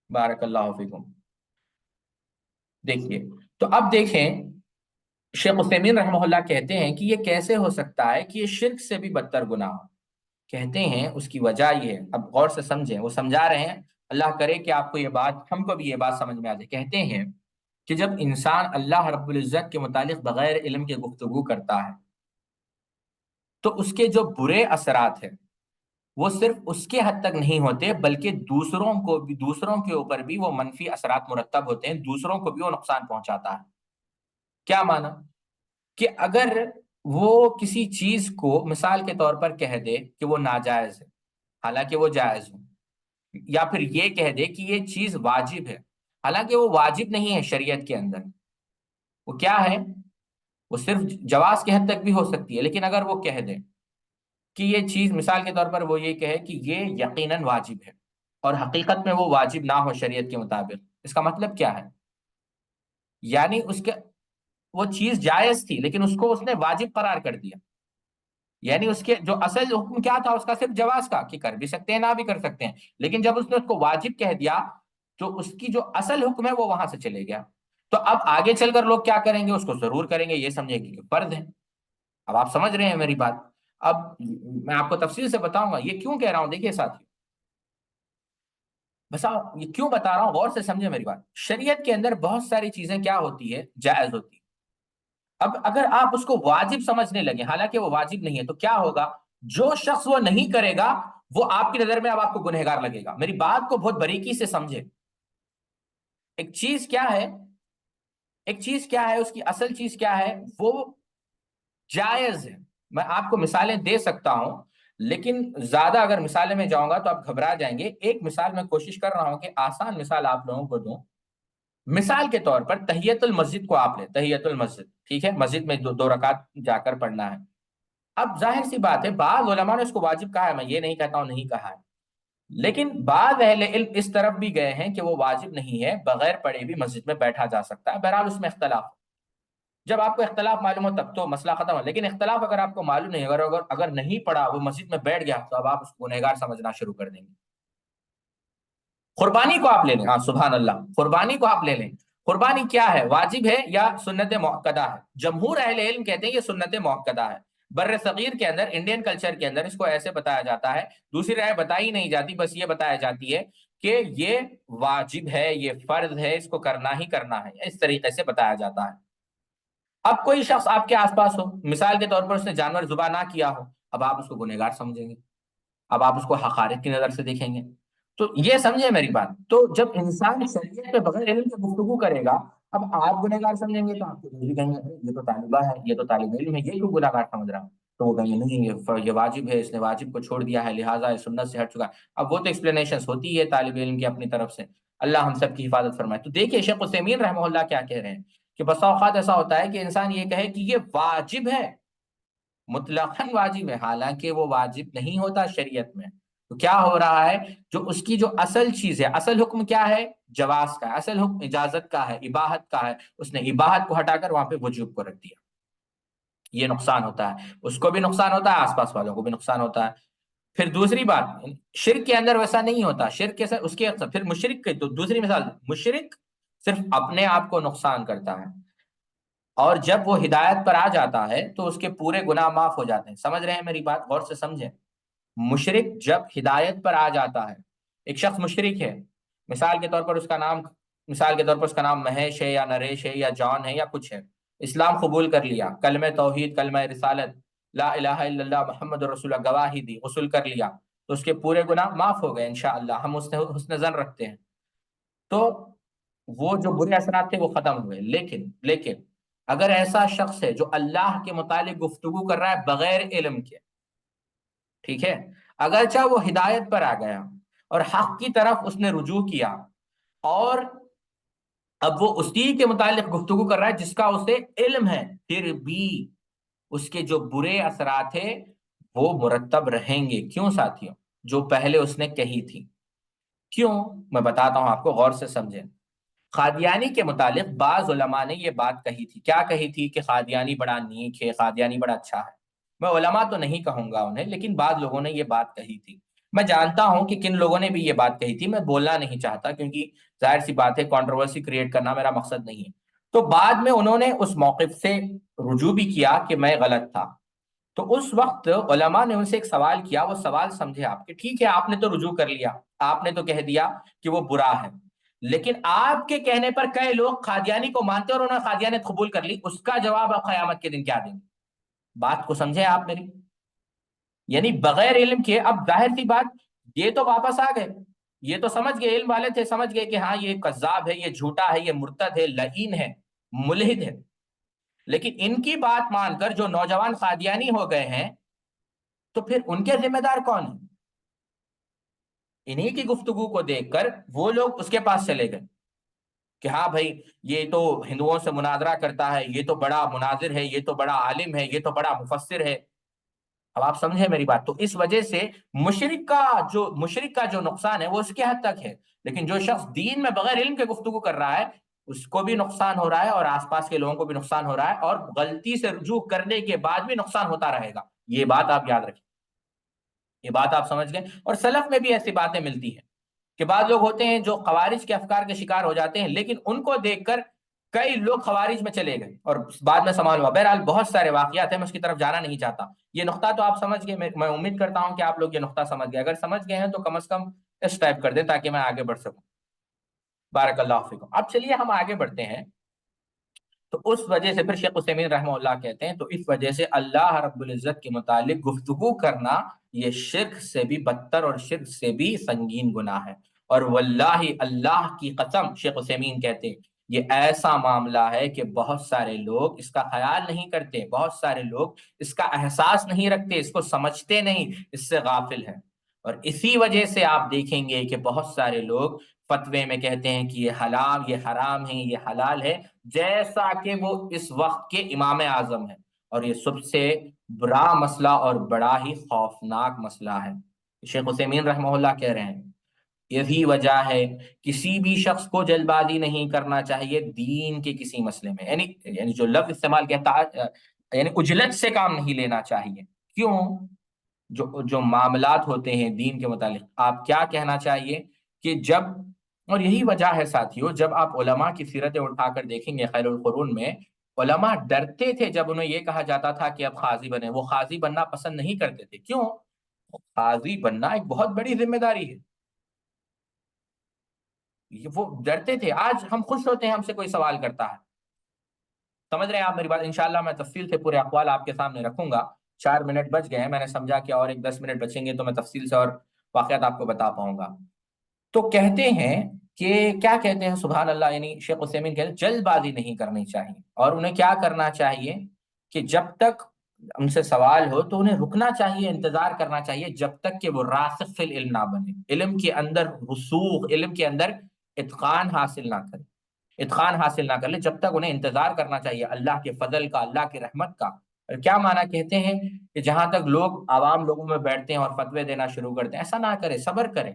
بارک اللہ فیکم. دیکھیے، تو اب دیکھیں، شیخ عثیمین رحمہ اللہ کہتے ہیں کہ یہ کیسے ہو سکتا ہے کہ یہ شرک سے بھی بدتر گناہ ہو. کہتے ہیں اس کی وجہ یہ ہے، اب غور سے سمجھیں، وہ سمجھا رہے ہیں، اللہ کرے کہ آپ کو یہ بات، ہم کو بھی یہ بات سمجھ میں آ جائے. کہتے ہیں کہ جب انسان اللہ رب العزت کے متعلق بغیر علم کے گفتگو کرتا ہے تو اس کے جو برے اثرات ہیں وہ صرف اس کے حد تک نہیں ہوتے، بلکہ دوسروں کے اوپر بھی وہ منفی اثرات مرتب ہوتے ہیں، دوسروں کو بھی وہ نقصان پہنچاتا ہے. کیا مانا؟ کہ اگر وہ کسی چیز کو مثال کے طور پر کہہ دے کہ وہ ناجائز ہے حالانکہ وہ جائز ہو، یا پھر یہ کہہ دے کہ یہ چیز واجب ہے حالانکہ وہ واجب نہیں ہے شریعت کے اندر، وہ کیا ہے؟ وہ صرف جواز کے حد تک بھی ہو سکتی ہے. لیکن اگر وہ کہہ دے کہ یہ چیز، مثال کے طور پر وہ یہ کہے کہ یہ یقیناً واجب ہے، اور حقیقت میں وہ واجب نہ ہو شریعت کے مطابق، اس کا مطلب کیا ہے؟ یعنی اس کے، وہ چیز جائز تھی لیکن اس نے واجب قرار کر دیا. یعنی اس کے جو اصل حکم کیا تھا اس کا؟ صرف جواز کا، کہ کر بھی سکتے ہیں نہ بھی کر سکتے ہیں. لیکن جب اس نے اس کو واجب کہہ دیا تو اس کی جو اصل حکم ہے وہ وہاں سے چلے گیا. تو اب آگے چل کر لوگ کیا کریں گے؟ اس کو ضرور کریں گے، یہ سمجھیں گے کہ فرض ہے. اب آپ سمجھ رہے ہیں میری بات؟ اب میں آپ کو تفصیل سے بتاؤں گا یہ کیوں کہہ رہا ہوں. دیکھیے ساتھی، بس یہ کیوں بتا رہا ہوں، غور سے سمجھے میری بات. شریعت کے اندر بہت ساری چیزیں کیا ہوتی ہے، جائز ہوتی ہے. اب اگر آپ اس کو واجب سمجھنے لگے حالانکہ وہ واجب نہیں ہے، تو کیا ہوگا؟ جو شخص وہ نہیں کرے گا وہ آپ کی نظر میں اب آپ کو گنہگار لگے گا. میری بات کو بہت باریکی سے سمجھے. ایک چیز کیا ہے، ایک چیز کیا ہے، اس کی اصل چیز کیا ہے، وہ جائز ہے. میں آپ کو مثالیں دے سکتا ہوں، لیکن زیادہ اگر مثالیں میں جاؤں گا تو آپ گھبرا جائیں گے. ایک مثال میں کوشش کر رہا ہوں کہ آسان مثال آپ لوگوں کو دوں. مثال کے طور پر تحیت المسجد کو آپ لیں، تحیت المسجد، ٹھیک ہے، مسجد میں دو رکعت جا کر پڑھنا ہے. اب ظاہر سی بات ہے بعض علماء نے اس کو واجب کہا ہے، میں یہ نہیں کہتا ہوں نہیں کہا ہے، لیکن بعض اہل علم اس طرف بھی گئے ہیں کہ وہ واجب نہیں ہے، بغیر پڑھے بھی مسجد میں بیٹھا جا سکتا ہے. بہرحال اس میں اختلاف. جب آپ کو اختلاف معلوم ہو تب تو مسئلہ ختم ہو، لیکن اختلاف اگر آپ کو معلوم نہیں، اگر نہیں پڑھا وہ مسجد میں بیٹھ گیا، تو اب آپ اس کو گنہگار سمجھنا شروع کر دیں گے. قربانی کو آپ لے لیں، ہاں سبحان اللہ، قربانی کو آپ لے لیں. قربانی کیا ہے، واجب ہے یا سنت موقدہ ہے؟ جمہور اہل علم کہتے ہیں یہ سنت موقدہ ہے. بر صغیر کے اندر، انڈین کلچر کے اندر اس کو ایسے بتایا جاتا ہے، دوسری رائے بتائی نہیں جاتی، بس یہ بتایا جاتی ہے کہ یہ واجب ہے، یہ فرض ہے، اس کو کرنا ہی کرنا ہے، اس طریقے سے بتایا جاتا ہے. اب کوئی شخص آپ کے آس پاس ہو، مثال کے طور پر اس نے جانور ذبح نہ کیا ہو، اب آپ اس کو گنہگار سمجھیں گے، اب آپ اس کو حقارت کی نظر سے دیکھیں گے. تو یہ سمجھے میری بات. تو جب انسان شریعت پہ بغیر علم کے گفتگو کرے گا، اب آپ گنہگار سمجھیں گے تو آپ کو بھی کہیں گے یہ تو طالبہ ہے، یہ تو طالب علم ہے، یہ کیوں گنہگار سمجھ رہا ہے؟ تو وہ کہیں گے نہیں، یہ واجب ہے، اس نے واجب کو چھوڑ دیا ہے، لہٰذا یہ سنت سے ہٹ چکا ہے. اب وہ تو ایکسپلینیشن ہوتی ہے طالب علم کی اپنی طرف سے. اللہ ہم سب کی حفاظت فرمائے. تو دیکھیے شیخ عثیمین رحمہ اللہ کیا کہہ رہے ہیں کہ بسا اوقات ایسا ہوتا ہے کہ انسان یہ کہے کہ یہ واجب ہے، مطلقاً واجب ہے، حالانکہ وہ واجب نہیں ہوتا شریعت میں. تو کیا ہو رہا ہے، جو اس کی جو اصل چیز ہے، اصل حکم کیا ہے، جواز کا ہے، اصل حکم اجازت کا ہے، اباحت کا ہے، اس نے اباحت کو ہٹا کر وہاں پہ وجوب کو رکھ دیا. یہ نقصان ہوتا ہے، اس کو بھی نقصان ہوتا ہے، آس پاس والوں کو بھی نقصان ہوتا ہے. پھر دوسری بات، شرک کے اندر ویسا نہیں ہوتا. شرک کے اس کے پھر مشرک کے تو دوسری مثال، مشرک صرف اپنے آپ کو نقصان کرتا ہے، اور جب وہ ہدایت پر آ جاتا ہے تو اس کے پورے گناہ معاف ہو جاتے ہیں. سمجھ رہے ہیں میری بات؟ غور سے سمجھیں. مشرک جب ہدایت پر آ جاتا ہے، ایک شخص مشرک ہے، مثال کے طور پر اس کا نام، مثال کے طور پر اس کا نام مہیش ہے یا نریش ہے یا جان ہے یا کچھ ہے، اسلام قبول کر لیا، کلمہ توحید، کلمہ رسالت، لا الہ الا اللہ محمد رسول اللہ گواہی دی، غسل کر لیا، تو اس کے پورے گناہ معاف ہو گئے انشاءاللہ. ہم اس سے حسن ظن رکھتے ہیں. تو وہ جو برے اثرات تھے وہ ختم ہوئے. لیکن اگر ایسا شخص ہے جو اللہ کے متعلق گفتگو کر رہا ہے بغیر علم کے، ٹھیک ہے، اگرچہ وہ ہدایت پر آ گیا اور حق کی طرف اس نے رجوع کیا، اور اب وہ اسی کے متعلق گفتگو کر رہا ہے جس کا اسے علم ہے، پھر بھی اس کے جو برے اثرات ہیں وہ مرتب رہیں گے. کیوں ساتھیوں؟ جو پہلے اس نے کہی تھی. کیوں؟ میں بتاتا ہوں آپ کو، غور سے سمجھیں. قادیانی کے متعلق بعض علماء نے یہ بات کہی تھی. کیا کہی تھی؟ کہ قادیانی بڑا نیک ہے، قادیانی بڑا اچھا ہے. میں علماء تو نہیں کہوں گا انہیں، لیکن بعض لوگوں نے یہ بات کہی تھی. میں جانتا ہوں کہ کن لوگوں نے بھی یہ بات کہی تھی، میں بولنا نہیں چاہتا کیونکہ ظاہر سی بات ہے کنٹروورسی کریٹ کرنا میرا مقصد نہیں ہے. تو بعد میں انہوں نے اس موقف سے رجوع بھی کیا کہ میں غلط تھا. تو اس وقت علماء نے ان سے ایک سوال کیا، وہ سوال سمجھے آپ کہ ٹھیک ہے آپ نے تو رجوع کر لیا، آپ نے تو کہہ دیا کہ وہ برا ہے، لیکن آپ کے کہنے پر کئی لوگ قادیانی کو مانتے اور انہوں نے قادیانیت قبول کر لی، اس کا جواب آپ قیامت کے دن کیا دیں گے؟ بات کو سمجھے آپ میری؟ یعنی بغیر علم کے اب ظاہر سی بات، یہ تو واپس آ گئے، یہ تو سمجھ گئے، علم والے تھے، سمجھ گئے کہ ہاں یہ کذاب ہے، یہ جھوٹا ہے، یہ مرتد ہے، لعین ہے، ملحد ہے. لیکن ان کی بات مان کر جو نوجوان قادیانی ہو گئے ہیں، تو پھر ان کے ذمہ دار کون ہیں؟ انہی کی گفتگو کو دیکھ کر وہ لوگ اس کے پاس چلے گئے کہ ہاں بھائی یہ تو ہندوؤں سے مناظرہ کرتا ہے، یہ تو بڑا مناظر ہے، یہ تو بڑا عالم ہے، یہ تو بڑا مفسر ہے. اب آپ سمجھیں میری بات. تو اس وجہ سے مشرک کا جو نقصان ہے وہ اس کے حد تک ہے، لیکن جو شخص دین میں بغیر علم کے گفتگو کر رہا ہے اس کو بھی نقصان ہو رہا ہے، اور آس پاس کے لوگوں کو بھی نقصان ہو رہا ہے، اور غلطی سے رجوع کرنے کے بعد بھی نقصان ہوتا رہے گا. یہ بات آپ یاد رکھیں، یہ بات آپ سمجھ گئے. اور سلف میں بھی ایسی باتیں ملتی ہیں کہ بعض لوگ ہوتے ہیں جو خوارج کے افکار کے شکار ہو جاتے ہیں، لیکن ان کو دیکھ کر کئی لوگ خوارج میں چلے گئے اور بعد میں سنبھال ہوا. بہرحال بہت سارے واقعات ہیں، میں اس کی طرف جانا نہیں چاہتا. یہ نقطہ تو آپ سمجھ گئے، میں امید کرتا ہوں کہ آپ لوگ یہ نقطہ سمجھ گئے. اگر سمجھ گئے ہیں تو کم از کم اس ٹائپ کر دیں تاکہ میں آگے بڑھ سکوں. بارک اللہ فیکم. اب چلیے ہم آگے بڑھتے ہیں. تو اس وجہ سے پھر شیخ عثیمین رحمہ اللہ کہتے ہیں تو اس وجہ سے اللہ رب العزت کے متعلق گفتگو کرنا یہ شرک سے بھی بدتر اور شرک سے بھی سنگین گناہ ہے. اور واللہ اللہ کی قسم شیخ عثیمین کہتے ہیں یہ ایسا معاملہ ہے کہ بہت سارے لوگ اس کا خیال نہیں کرتے, بہت سارے لوگ اس کا احساس نہیں رکھتے, اس کو سمجھتے نہیں, اس سے غافل ہیں. اور اسی وجہ سے آپ دیکھیں گے کہ بہت سارے لوگ فتوے میں کہتے ہیں کہ یہ حلال, یہ حرام ہے, یہ حلال ہے, جیسا کہ وہ اس وقت کے امام اعظم ہیں. اور یہ سب سے برا مسئلہ اور بڑا ہی خوفناک مسئلہ ہے. شیخ عثیمین رحمہ اللہ کہہ رہے ہیں یہی وجہ ہے کسی بھی شخص کو جلد بازی نہیں کرنا چاہیے دین کے کسی مسئلے میں. یعنی جو لفظ استعمال کہتا ہے یعنی عجلت سے کام نہیں لینا چاہیے. کیوں؟ جو معاملات ہوتے ہیں دین کے متعلق آپ کیا کہنا چاہیے کہ جب, اور یہی وجہ ہے ساتھیوں, جب آپ علماء کی سیرتیں اٹھا کر دیکھیں گے خیر القرون میں, علماء ڈرتے تھے جب انہیں یہ کہا جاتا تھا کہ اب قاضی بنے. وہ قاضی بننا پسند نہیں کرتے تھے. کیوں؟ قاضی بننا ایک بہت بڑی ذمہ داری ہے. وہ ڈرتے تھے. آج ہم خوش ہوتے ہیں ہم سے کوئی سوال کرتا ہے. سمجھ رہے ہیں آپ میری بات؟ انشاءاللہ میں تفصیل سے پورے اقوال آپ کے سامنے رکھوں گا. 4 منٹ بچ گئے ہیں, میں نے سمجھا کہ اور ایک 10 منٹ بچیں گے تو میں تفصیل سے اور واقعات آپ کو بتا پاؤں گا. تو کہتے ہیں کہ کیا کہتے ہیں سبحان اللہ, یعنی شیخ عثیمین کہتے ہیں جلد بازی نہیں کرنی چاہیے, اور انہیں کیا کرنا چاہیے کہ جب تک ان سے سوال ہو تو انہیں رکنا چاہیے, انتظار کرنا چاہیے جب تک کہ وہ راسخ فی العلم نہ بنے, علم کے اندر رسوخ, علم کے اندر اتقان حاصل نہ کرے, اتقان حاصل نہ کر لے, جب تک انہیں انتظار کرنا چاہیے اللہ کے فضل کا, اللہ کی رحمت کا. کیا معنی کہتے ہیں کہ جہاں تک لوگ عوام لوگوں میں بیٹھتے ہیں اور فتوے دینا شروع کرتے ہیں, ایسا نہ کرے, صبر کریں.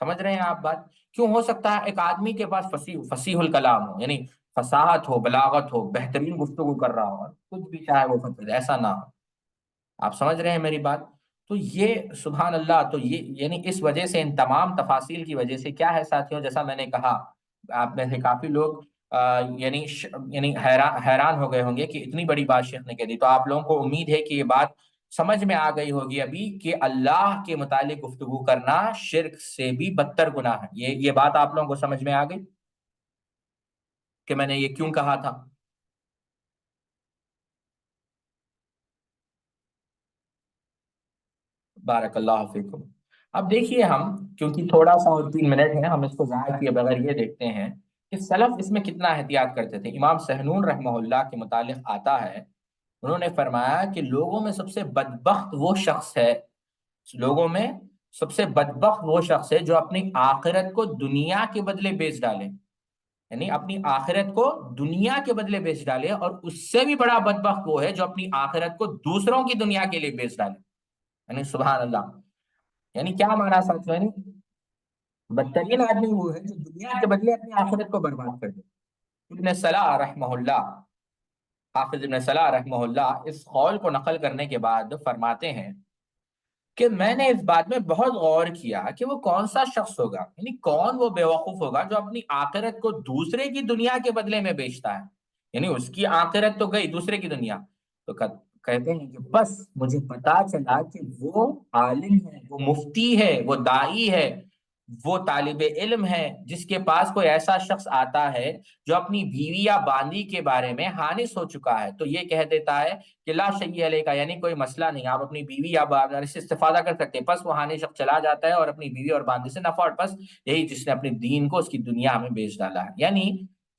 سمجھ رہے ہیں آپ بات؟ کیوں ہو سکتا ہے ایک آدمی کے پاس فصیح الکلام ہو, یعنی فصاحت ہو, بلاغت ہو, بہترین گفتگو کر رہا ہو, اور کچھ بھی چاہے وہ فتوی دے, ایسا نہ ہو. آپ سمجھ رہے ہیں میری بات؟ تو یہ سبحان اللہ, تو یہ یعنی اس وجہ سے, ان تمام تفاصیل کی وجہ سے کیا ہے ساتھیوں, جیسا میں نے کہا آپ میں سے کافی لوگ یعنی حیران ہو گئے ہوں گے کہ اتنی بڑی بات شیخ نے کہہ دی. تو آپ لوگوں کو امید ہے کہ یہ بات سمجھ میں آ گئی ہوگی ابھی کہ اللہ کے متعلق گفتگو کرنا شرک سے بھی بدتر گناہ ہے. یہ بات آپ لوگوں کو سمجھ میں آ گئی کہ میں نے یہ کیوں کہا تھا؟ بارک اللہ فیکم. اب دیکھیے ہم, کیونکہ تھوڑا سا اور 3 منٹ ہے, ہم اس کو ضائع کیے بغیر یہ دیکھتے ہیں کہ سلف اس میں کتنا احتیاط کرتے تھے. امام سہنون رحمہ اللہ کے متعلق آتا ہے, انہوں نے فرمایا کہ لوگوں میں سب سے بدبخت وہ شخص ہے, لوگوں میں سب سے بدبخت وہ شخص ہے جو اپنی آخرت کو دنیا کے بدلے بیچ ڈالے. یعنی اپنی آخرت کو دنیا کے بدلے بیچ ڈالے, اور اس سے بھی بڑا بدبخت وہ ہے جو اپنی آخرت کو دوسروں کی دنیا کے لیے بیچ ڈالے. یعنی سبحان اللہ, یعنی کیا مانا ساتھ, یعنی بدترین آدمی وہ ہے جو دنیا کے بدلے اپنی آخرت کو برباد کر دے. ابن صلاح رحمہ اللہ, حافظ ابن صلاح رحمہ اللہ اس قول کو نقل کرنے کے بعد فرماتے ہیں کہ میں نے اس بات میں بہت غور کیا کہ وہ کون سا شخص ہوگا, یعنی کون وہ بیوقوف ہوگا جو اپنی آخرت کو دوسرے کی دنیا کے بدلے میں بیچتا ہے. یعنی اس کی آخرت تو گئی, دوسرے کی دنیا. تو کہتے ہیں کہ بس مجھے پتا چلا کہ وہ عالم ہے, وہ مفتی ہے, وہ داعی ہے, وہ طالب علم ہے جس کے پاس کوئی ایسا شخص آتا ہے جو اپنی بیوی یا باندی کے بارے میں حانث ہو چکا ہے, تو یہ کہہ دیتا ہے کہ لا شیء علیہ کا, یعنی کوئی مسئلہ نہیں, آپ اپنی بیوی یا باندی سے استفادہ کر سکتے ہیں. پس وہ حانث شخص چلا جاتا ہے اور اپنی بیوی اور باندی سے نفع, اور پس یہی جس نے اپنے دین کو اس کی دنیا میں بیچ ڈالا ہے. یعنی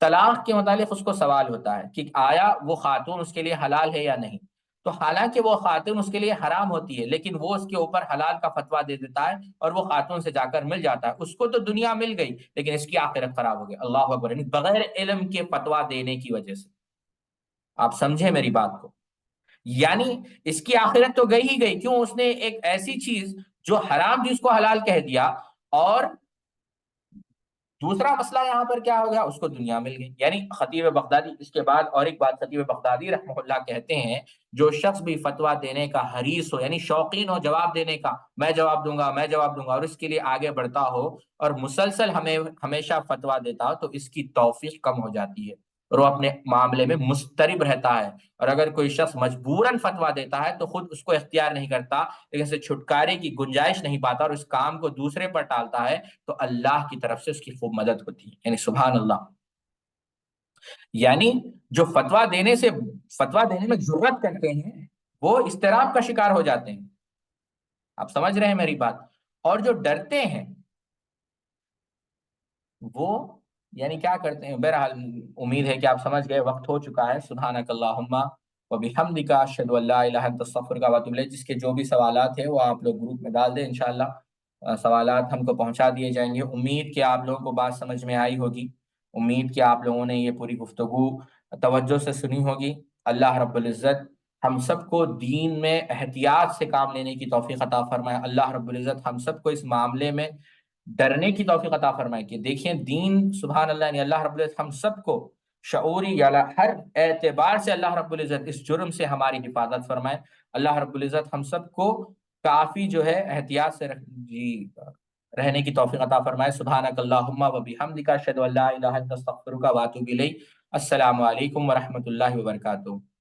طلاق کے متعلق اس کو سوال ہوتا ہے کہ آیا وہ خاتون اس کے لیے حلال ہے یا نہیں. تو حالانکہ وہ خاتون اس کے لیے حرام ہوتی ہے, لیکن وہ اس کے اوپر حلال کا فتویٰ دے دیتا ہے اور وہ خاتون سے جا کر مل جاتا ہے. اس کو تو دنیا مل گئی لیکن اس کی آخرت خراب ہو گئی. اللہ اکبر, یعنی بغیر علم کے فتویٰ دینے کی وجہ سے. آپ سمجھے میری بات کو؟ یعنی اس کی آخرت تو گئی ہی گئی. کیوں؟ اس نے ایک ایسی چیز جو حرام تھی اس کو حلال کہہ دیا, اور دوسرا مسئلہ یہاں پر کیا ہو گیا, اس کو دنیا مل گئی. یعنی خطیب بغدادی, اس کے بعد اور ایک بات خطیب بغدادی رحمہ اللہ کہتے ہیں جو شخص بھی فتویٰ دینے کا حریص ہو, یعنی شوقین ہو جواب دینے کا, میں جواب دوں گا, میں جواب دوں گا, اور اس کے لیے آگے بڑھتا ہو اور مسلسل ہمیشہ فتویٰ دیتا ہو, تو اس کی توفیق کم ہو جاتی ہے. اور وہ اپنے معاملے میں مضطرب رہتا ہے، اور اگر کوئی شخص مجبوراً فتویٰ دیتا ہے تو خود اس کو اختیار نہیں کرتا، لیکن اسے چھٹکارے کی گنجائش نہیں پاتا اور اس کام کو دوسرے پر ٹالتا ہے، تو اللہ کی طرف سے اس کی خوب مدد ہوتی ہے، یعنی سبحان اللہ۔ یعنی جو فتویٰ دینے میں جرأت کرتے ہیں وہ اضطراب کا شکار ہو جاتے ہیں، آپ سمجھ رہے ہیں میری بات؟ اور جو ڈرتے ہیں وہ یعنی کیا کرتے ہیں؟ بہرحال امید ہے کہ آپ سمجھ گئے، وقت ہو چکا ہے۔ سبحانک اللہم و بحمدک، اشہد ان لا الہ الا انت، استغفرک و اتوب الیک۔ جس کے جو بھی سوالات ہیں وہ آپ لوگ گروپ میں ڈال دیں، انشاءاللہ سوالات ہم کو پہنچا دیے جائیں گے۔ امید کہ آپ لوگوں کو بات سمجھ میں آئی ہوگی، امید کہ آپ لوگوں نے یہ پوری گفتگو توجہ سے سنی ہوگی۔ اللہ رب العزت ہم سب کو دین میں احتیاط سے کام لینے کی توفیق عطا فرمائے۔ اللہ رب العزت ہم سب کو اس معاملے میں ڈرنے کی توفیق عطا فرمائے کہ دیکھیں دین، سبحان اللہ، یعنی اللہ رب العزت ہم سب کو شعوری یا ہر اعتبار سے اللہ رب العزت اس جرم سے ہماری حفاظت فرمائے۔ اللہ رب العزت ہم سب کو کافی جو ہے احتیاط سے رہنے کی توفیق عطا فرمائے۔ سبحانک اللہم و بحمدک، اشہد ان لا الہ الا انت، استغفرک و اتوب الیک۔ السلام علیکم ورحمۃ اللہ وبرکاتہ۔